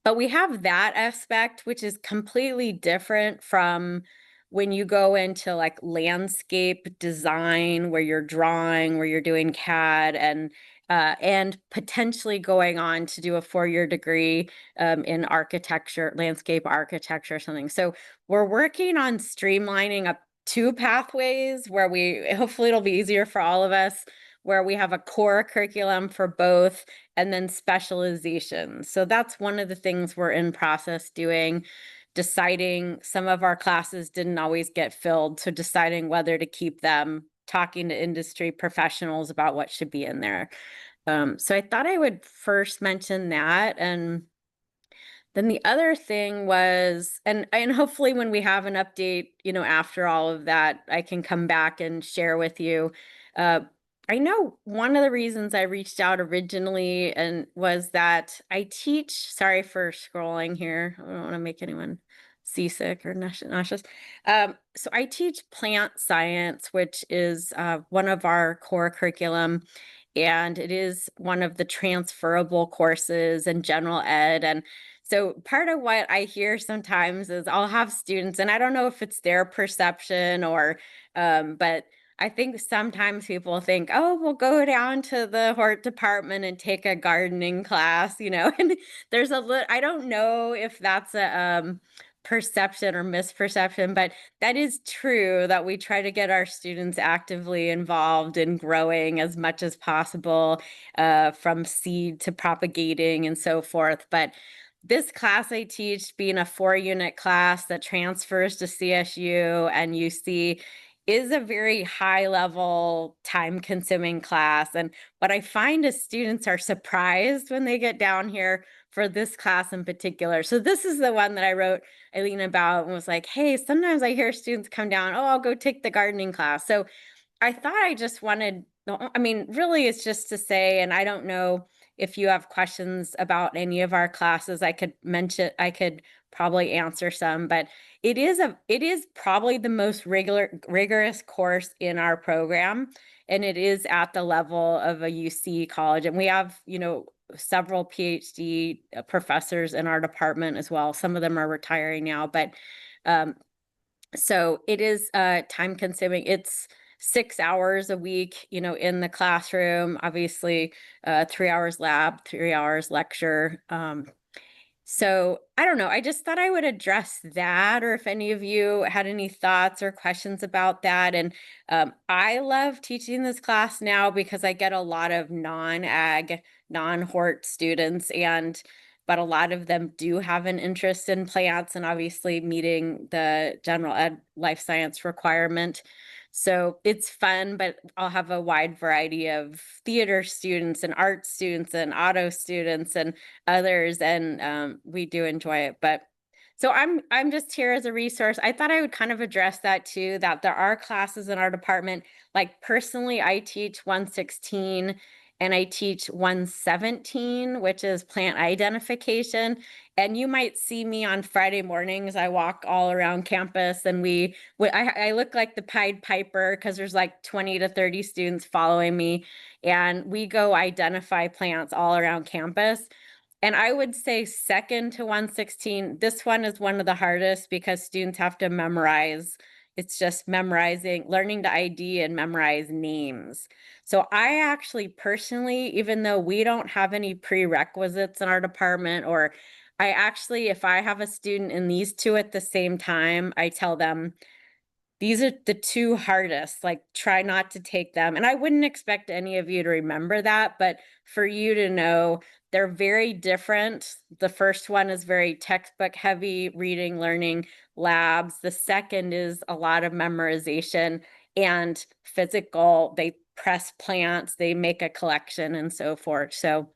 But we have that aspect, which is completely different from when you go into like landscape design, where you're drawing, where you're doing CAD, and potentially going on to do a 4-year degree in architecture, landscape architecture or something. So we're working on streamlining up 2 pathways where hopefully it'll be easier for all of us, where we have a core curriculum for both and then specialization. So that's one of the things we're in process doing. Deciding, some of our classes didn't always get filled, so deciding whether to keep them, talking to industry professionals about what should be in there. So I thought I would first mention that, and Then the other thing was, and hopefully when we have an update, after all of that, I can come back and share with you. I know one of the reasons I reached out originally and was that I teach, sorry for scrolling here. I don't want to make anyone seasick or nauseous. So I teach plant science, which is one of our core curriculum, and it is one of the transferable courses in general ed. And so part of what I hear sometimes is I'll have students, and I don't know if it's their perception or, but I think sometimes people think, oh, we'll go down to the hort department and take a gardening class, and there's I don't know if that's a perception or misperception, but that is true that we try to get our students actively involved in growing as much as possible, from seed to propagating and so forth. But this class I teach, being a 4-unit class that transfers to CSU and UC, is a very high level, time consuming class. And what I find is students are surprised when they get down here for this class in particular. So this is the one that I wrote Eileen about and was like, hey, sometimes I hear students come down, oh, I'll go take the gardening class. So I thought I just wanted, really it's just to say, and I don't know if you have questions about any of our classes, I could probably answer some, but it is probably the most rigorous course in our program. And it is at the level of a UC college. And we have, several PhD professors in our department as well. Some of them are retiring now, but so it is time consuming. It's 6 hours a week, in the classroom, obviously 3 hours lab, 3 hours lecture. So I don't know. I just thought I would address that, or if any of you had any thoughts or questions about that. And I love teaching this class now because I get a lot of non-ag, non-hort students, but a lot of them do have an interest in plants and obviously meeting the general ed life science requirement. So it's fun, but I'll have a wide variety of theater students and art students and auto students and others, and we do enjoy it. But so I'm just here as a resource. I thought I would kind of address that too, that there are classes in our department. Like personally, I teach 116 and I teach 117, which is plant identification. And you might see me on Friday mornings. I walk all around campus and I look like the Pied Piper because there's like 20 to 30 students following me. And we go identify plants all around campus. And I would say second to 116, this one is one of the hardest because students have to memorize. It's just learning to ID and memorize names. So I actually personally, even though we don't have any prerequisites in our department, or if I have a student in these two at the same time, I tell them, these are the two hardest, like try not to take them. And I wouldn't expect any of you to remember that, but for you to know, they're very different. The first one is very textbook heavy, reading, learning, labs. The second is a lot of memorization and physical. They press plants, they make a collection and so forth. So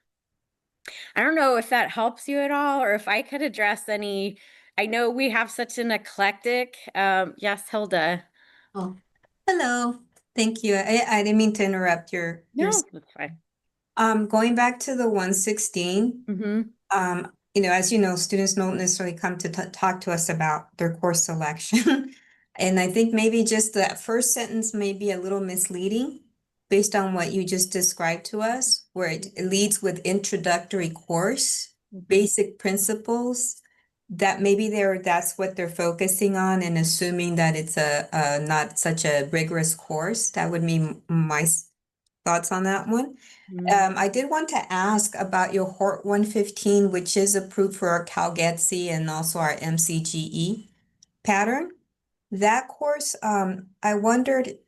I don't know if that helps you at all, or if I could address any. I know we have such an eclectic, yes, Hilda. Oh, hello. Thank you. I didn't mean to interrupt your No, that's fine. Going back to the 116, as you know, students don't necessarily come to talk to us about their course selection. And I think maybe just that first sentence may be a little misleading based on what you just described to us, where it leads with introductory course, basic principles, that maybe that's what they're focusing on and assuming that it's a not such a rigorous course. That would be my thoughts on that one. I did want to ask about your Hort 115, which is approved for our CalGETC and also our MCGE pattern. That course, I wondered,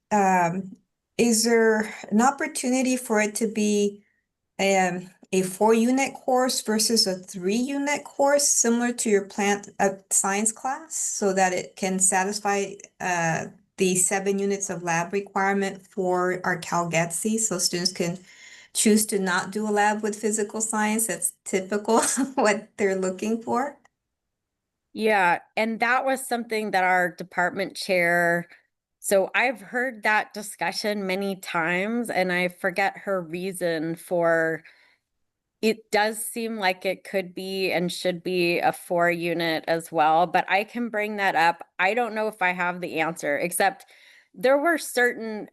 is there an opportunity for it to be a 4-unit course versus a 3-unit course, similar to your plant science class, so that it can satisfy the 7 units of lab requirement for our CalGETC, so students can choose to not do a lab with physical science. That's typical what they're looking for. Yeah, and that was something that our department chair, so I've heard that discussion many times and I forget her reason for it does seem like it could be and should be a 4-unit as well, but I can bring that up. I don't know if I have the answer, except there were certain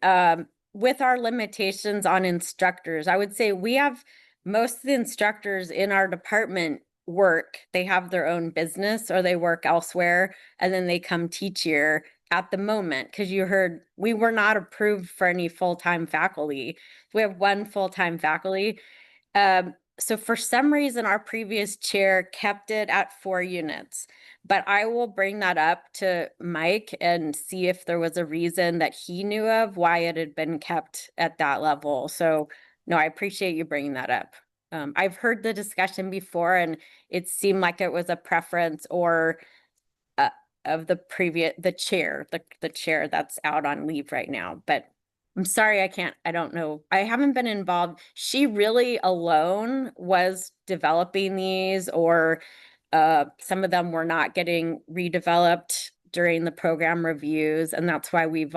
with our limitations on instructors, I would say we have most of the instructors in our department work. They have their own business or they work elsewhere and then they come teach here at the moment, because you heard we were not approved for any full-time faculty. We have one full-time faculty. So for some reason, our previous chair kept it at 4 units, but I will bring that up to Mike and see if there was a reason that he knew of why it had been kept at that level. So no, I appreciate you bringing that up. I've heard the discussion before and it seemed like it was a preference or of the chair, the chair that's out on leave right now, but I'm sorry, I don't know. I haven't been involved. She really alone was developing these, or some of them were not getting redeveloped during the program reviews. And that's why we've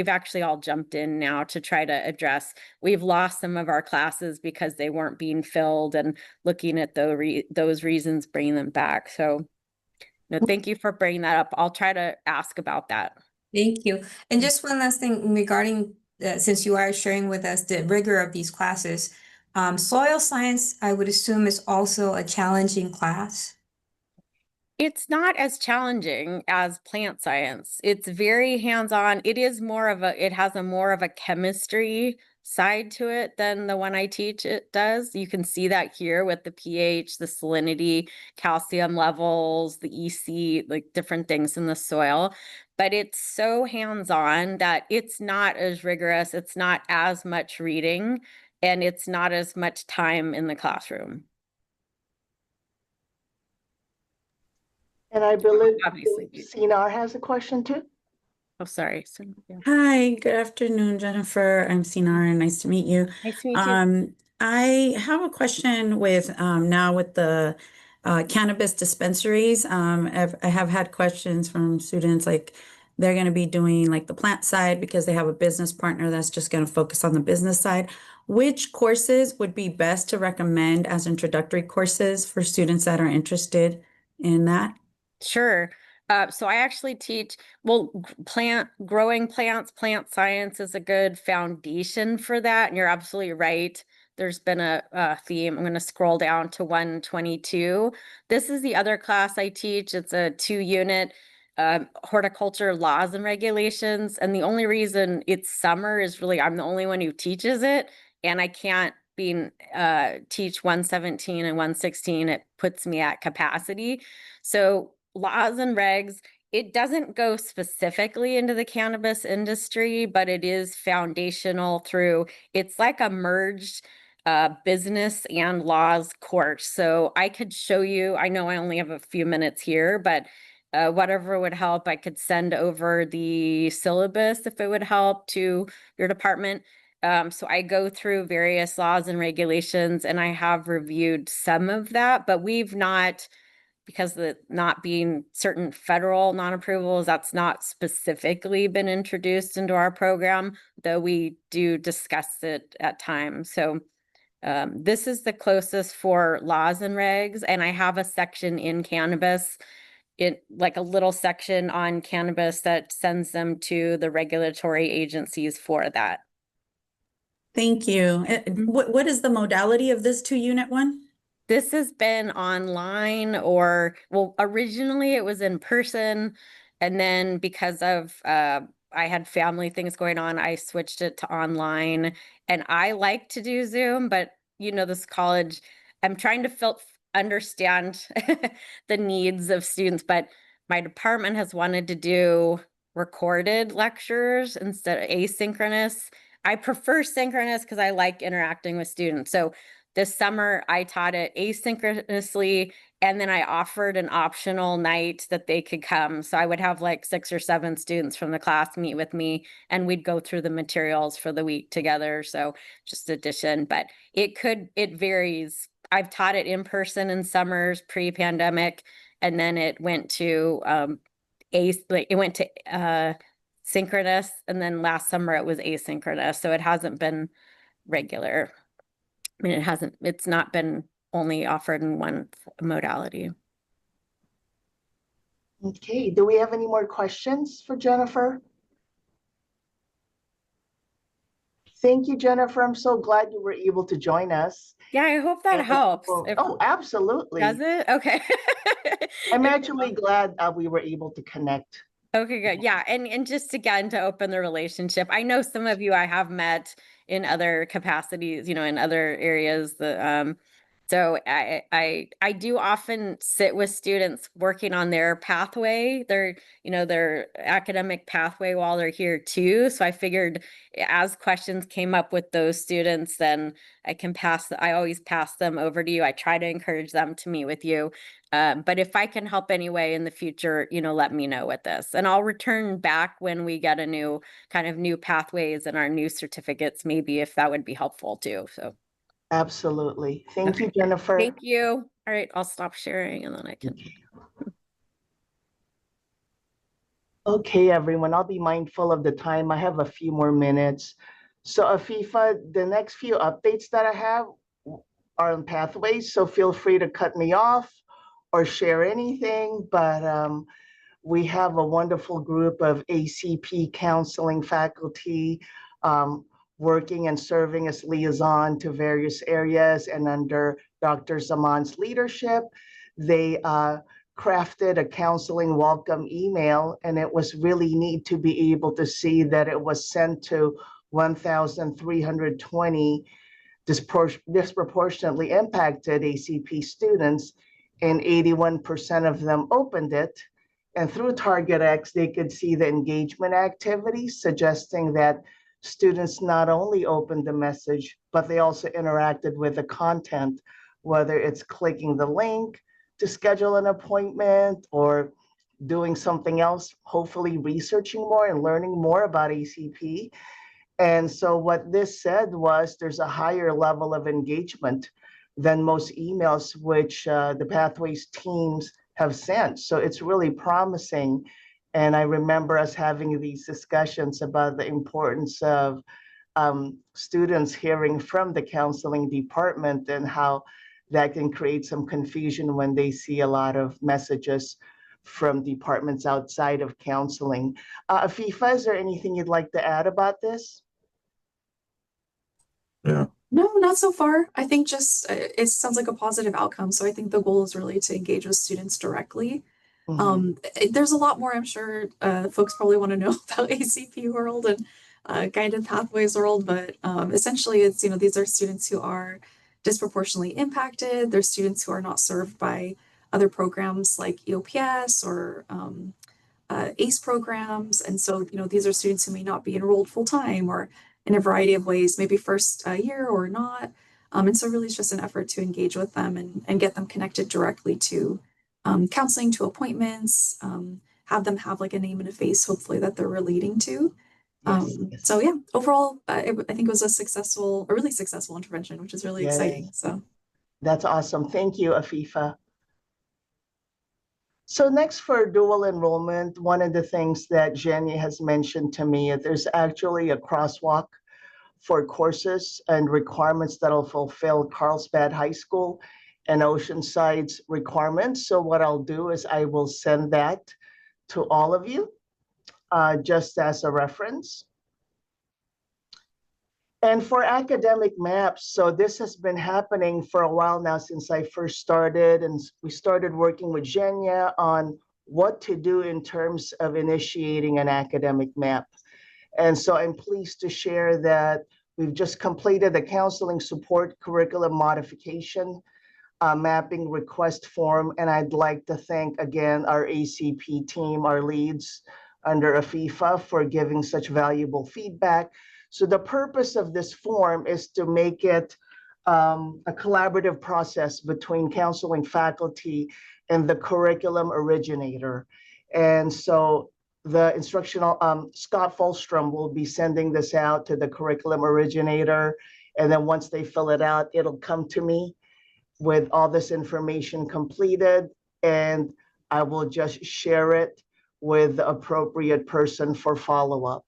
actually all jumped in now to try to address, we've lost some of our classes because they weren't being filled, and looking at those reasons, bringing them back. So no, thank you for bringing that up. I'll try to ask about that. Thank you. And just one last thing regarding, since you are sharing with us the rigor of these classes, soil science, I would assume, is also a challenging class. It's not as challenging as plant science. It's very hands-on. It has more of a chemistry side to it than the one I teach it does. You can see that here with the pH, the salinity, calcium levels, the EC, like different things in the soil. But it's so hands-on that it's not as rigorous. It's not as much reading, and it's not as much time in the classroom. And I believe Obviously. Sinar has a question too. Oh, sorry. Yeah. Hi, good afternoon, Jennifer. I'm Sinara. Nice to meet you. Nice to meet you. I have a question with now with the cannabis dispensaries. I have had questions from students, like they're going to be doing like the plant side because they have a business partner that's just going to focus on the business side. Which courses would be best to recommend as introductory courses for students that are interested in that? Sure. So I actually teach, growing plants, plant science is a good foundation for that. And you're absolutely right. There's been a theme. I'm going to scroll down to 122. This is the other class I teach. It's a 2-unit horticulture laws and regulations. And the only reason it's summer is really I'm the only one who teaches it. And I can't teach 117 and 116. It puts me at capacity. So laws and regs, it doesn't go specifically into the cannabis industry, but it is foundational it's like a merged business and laws course. So I could show you, I know I only have a few minutes here, but whatever would help, I could send over the syllabus if it would help to your department. So I go through various laws and regulations, and I have reviewed some of that, but we've not, because the not being certain federal non-approvals, that's not specifically been introduced into our program, though we do discuss it at times. So this is the closest for laws and regs, and I have a section in cannabis, like a little section on cannabis that sends them to the regulatory agencies for that. Thank you. What is the modality of this 2-unit one? This has been online originally it was in person. And then because of, I had family things going on, I switched it to online. And I like to do Zoom, but this college, I'm trying to understand the needs of students, but my department has wanted to do recorded lectures instead of asynchronous. I prefer synchronous because I like interacting with students. So this summer I taught it asynchronously, and then I offered an optional night that they could come. So I would have like 6 or 7 students from the class meet with me, and we'd go through the materials for the week together. So just addition, but it varies. I've taught it in person in summers pre-pandemic, and then it went to synchronous, and then last summer it was asynchronous. So it hasn't been regular. I mean, it's not been only offered in one modality. Okay, do we have any more questions for Jennifer? Thank you, Jennifer. I'm so glad you were able to join us. Yeah, I hope that And helps. well, If- oh, absolutely. Does it? Okay. I'm actually glad we were able to connect. Okay, good. Yeah, and just again to open the relationship. I know some of you I have met in other capacities, you know, in other areas. So I do often sit with students working on their pathway, their academic pathway while they're here too. So I figured as questions came up with those students, then I always pass them over to you. I try to encourage them to meet with you. But if I can help anyway in the future, let me know with this, and I'll return back when we get a new pathways and our new certificates, maybe if that would be helpful too. So. Absolutely. Thank you, Okay. Jennifer. Thank you. All right, I'll stop sharing and then I can. Okay, everyone, I'll be mindful of the time. I have a few more minutes. So Afifa, the next few updates that I have are on pathways, so feel free to cut me off or share anything, but we have a wonderful group of ACP counseling faculty working and serving as liaison to various areas, and under Dr. Zaman's leadership, they crafted a counseling welcome email, and it was really neat to be able to see that it was sent to 1,320 disproportionately impacted ACP students, and 81% of them opened it. And through TargetX, they could see the engagement activities, suggesting that students not only opened the message, but they also interacted with the content, whether it's clicking the link to schedule an appointment or doing something else, hopefully researching more and learning more about ACP. And so what this said was there's a higher level of engagement than most emails which the Pathways teams have sent. So it's really promising. And I remember us having these discussions about the importance of students hearing from the counseling department and how that can create some confusion when they see a lot of messages from departments outside of counseling. Afifa, is there anything you'd like to add about this? Yeah. No, not so far. I think just it sounds like a positive outcome. So I think the goal is really to engage with students directly. There's a lot more, I'm sure folks probably want to know about ACP World and Guided Pathways World, but essentially it's, these are students who are disproportionately impacted. They're students who are not served by other programs like EOPS or ACE programs. And so, these are students who may not be enrolled full-time or in a variety of ways, maybe first year or not. And so really it's just an effort to engage with them and get them connected directly to counseling, to appointments, have them have like a name and a face, hopefully, that they're relating to. So yeah, overall, I think it was a really successful intervention, which is really exciting. So that's awesome. Thank you, Afifa. So next, for dual enrollment, one of the things that Jenny has mentioned to me, there's actually a crosswalk for courses and requirements that'll fulfill Carlsbad High School and Oceanside's requirements. So what I'll do is I will send that to all of you just as a reference. And for academic maps, so this has been happening for a while now since I first started, and we started working with Zhenya on what to do in terms of initiating an academic map. And so I'm pleased to share that we've just completed the counseling support curriculum modification mapping request form. And I'd like to thank again our ACP team, our leads under Afifa, for giving such valuable feedback. So the purpose of this form is to make it a collaborative process between counseling faculty and the curriculum originator. And so the instructional, Scott Fulstrom will be sending this out to the curriculum originator. And then once they fill it out, it'll come to me with all this information completed, and I will just share it with the appropriate person for follow-up.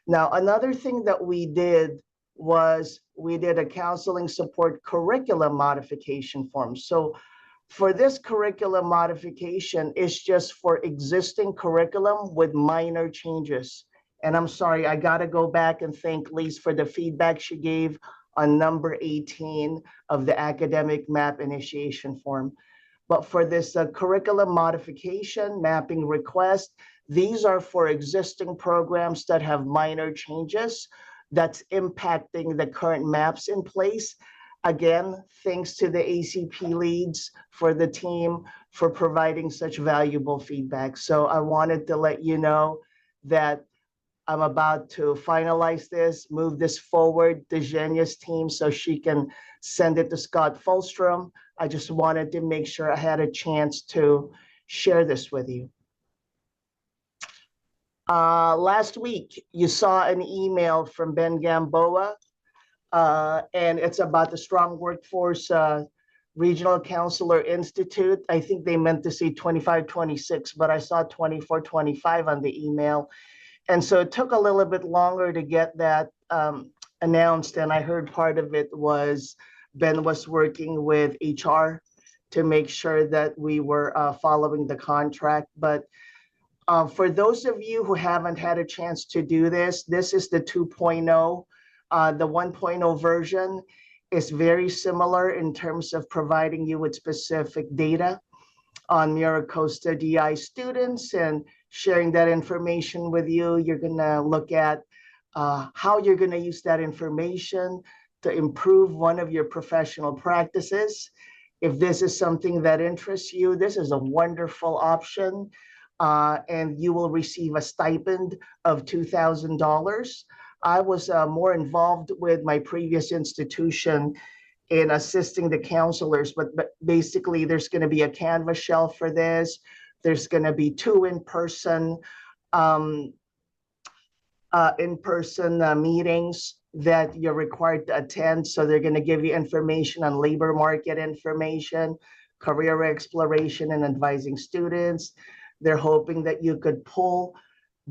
Now, another thing that we did was we did a counseling support curriculum modification form. So for this curriculum modification, it's just for existing curriculum with minor changes. And I'm sorry, I gotta go back and thank Lise for the feedback she gave on number 18 of the academic map initiation form. But for this curriculum modification mapping request, these are for existing programs that have minor changes that's impacting the current maps in place. Again, thanks to the ACP leads for the team for providing such valuable feedback. So I wanted to let you know that I'm about to finalize this, move this forward to Zhenya's team so she can send it to Scott Fulstrom. I just wanted to make sure I had a chance to share this with you. Last week, you saw an email from Ben Gamboa, and it's about the Strong Workforce Regional Counselor Institute. I think they meant to say 25-26, but I saw 24-25 on the email. And so it took a little bit longer to get that announced. And I heard part of it was Ben was working with HR to make sure that we were following the contract. But for those of you who haven't had a chance to do this, this is the 2.0. The 1.0 version is very similar in terms of providing you with specific data on MiraCosta DI students and sharing that information with you. You're gonna look at how you're gonna use that information to improve one of your professional practices. If this is something that interests you, this is a wonderful option, and you will receive a stipend of $2,000. I was more involved with my previous institution in assisting the counselors, but basically there's going to be a Canvas shell for this. There's going to be 2 in-person meetings that you're required to attend. So they're going to give you information on labor market information, career exploration, and advising students. They're hoping that you could pull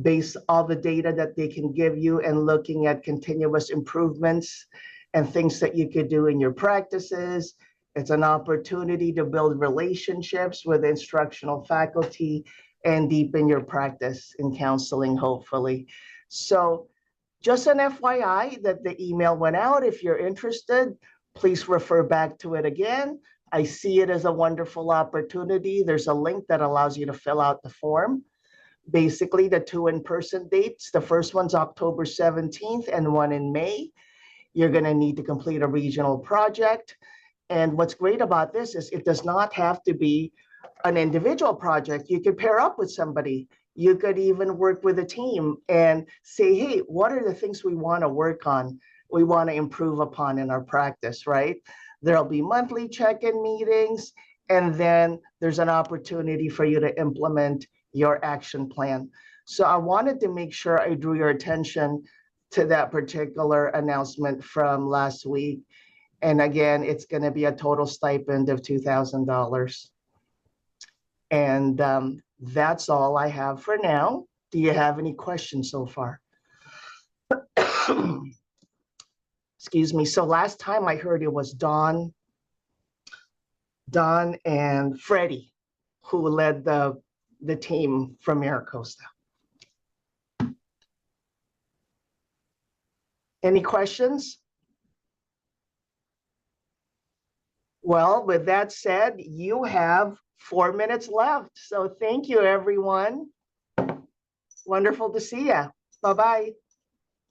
base all the data that they can give you and looking at continuous improvements and things that you could do in your practices. It's an opportunity to build relationships with instructional faculty and deepen your practice in counseling, hopefully. So just an FYI that the email went out. If you're interested, please refer back to it again. I see it as a wonderful opportunity. There's a link that allows you to fill out the form. Basically, the 2 in-person dates, the first one's October 17th and one in May. You're going to need to complete a regional project. And what's great about this is it does not have to be an individual project. You could pair up with somebody. You could even work with a team and say, hey, what are the things we want to work on, we want to improve upon in our practice, right? There'll be monthly check-in meetings, and then there's an opportunity for you to implement your action plan. So I wanted to make sure I drew your attention to that particular announcement from last week. And again, it's going to be a total stipend of $2,000. And that's all I have for now. Do you have any questions so far? Excuse me. So last time I heard it was Don and Freddie who led the team from MiraCosta. Any questions? Well, with that said, you have 4 minutes left. So thank you, everyone. Wonderful to see you. Bye-bye.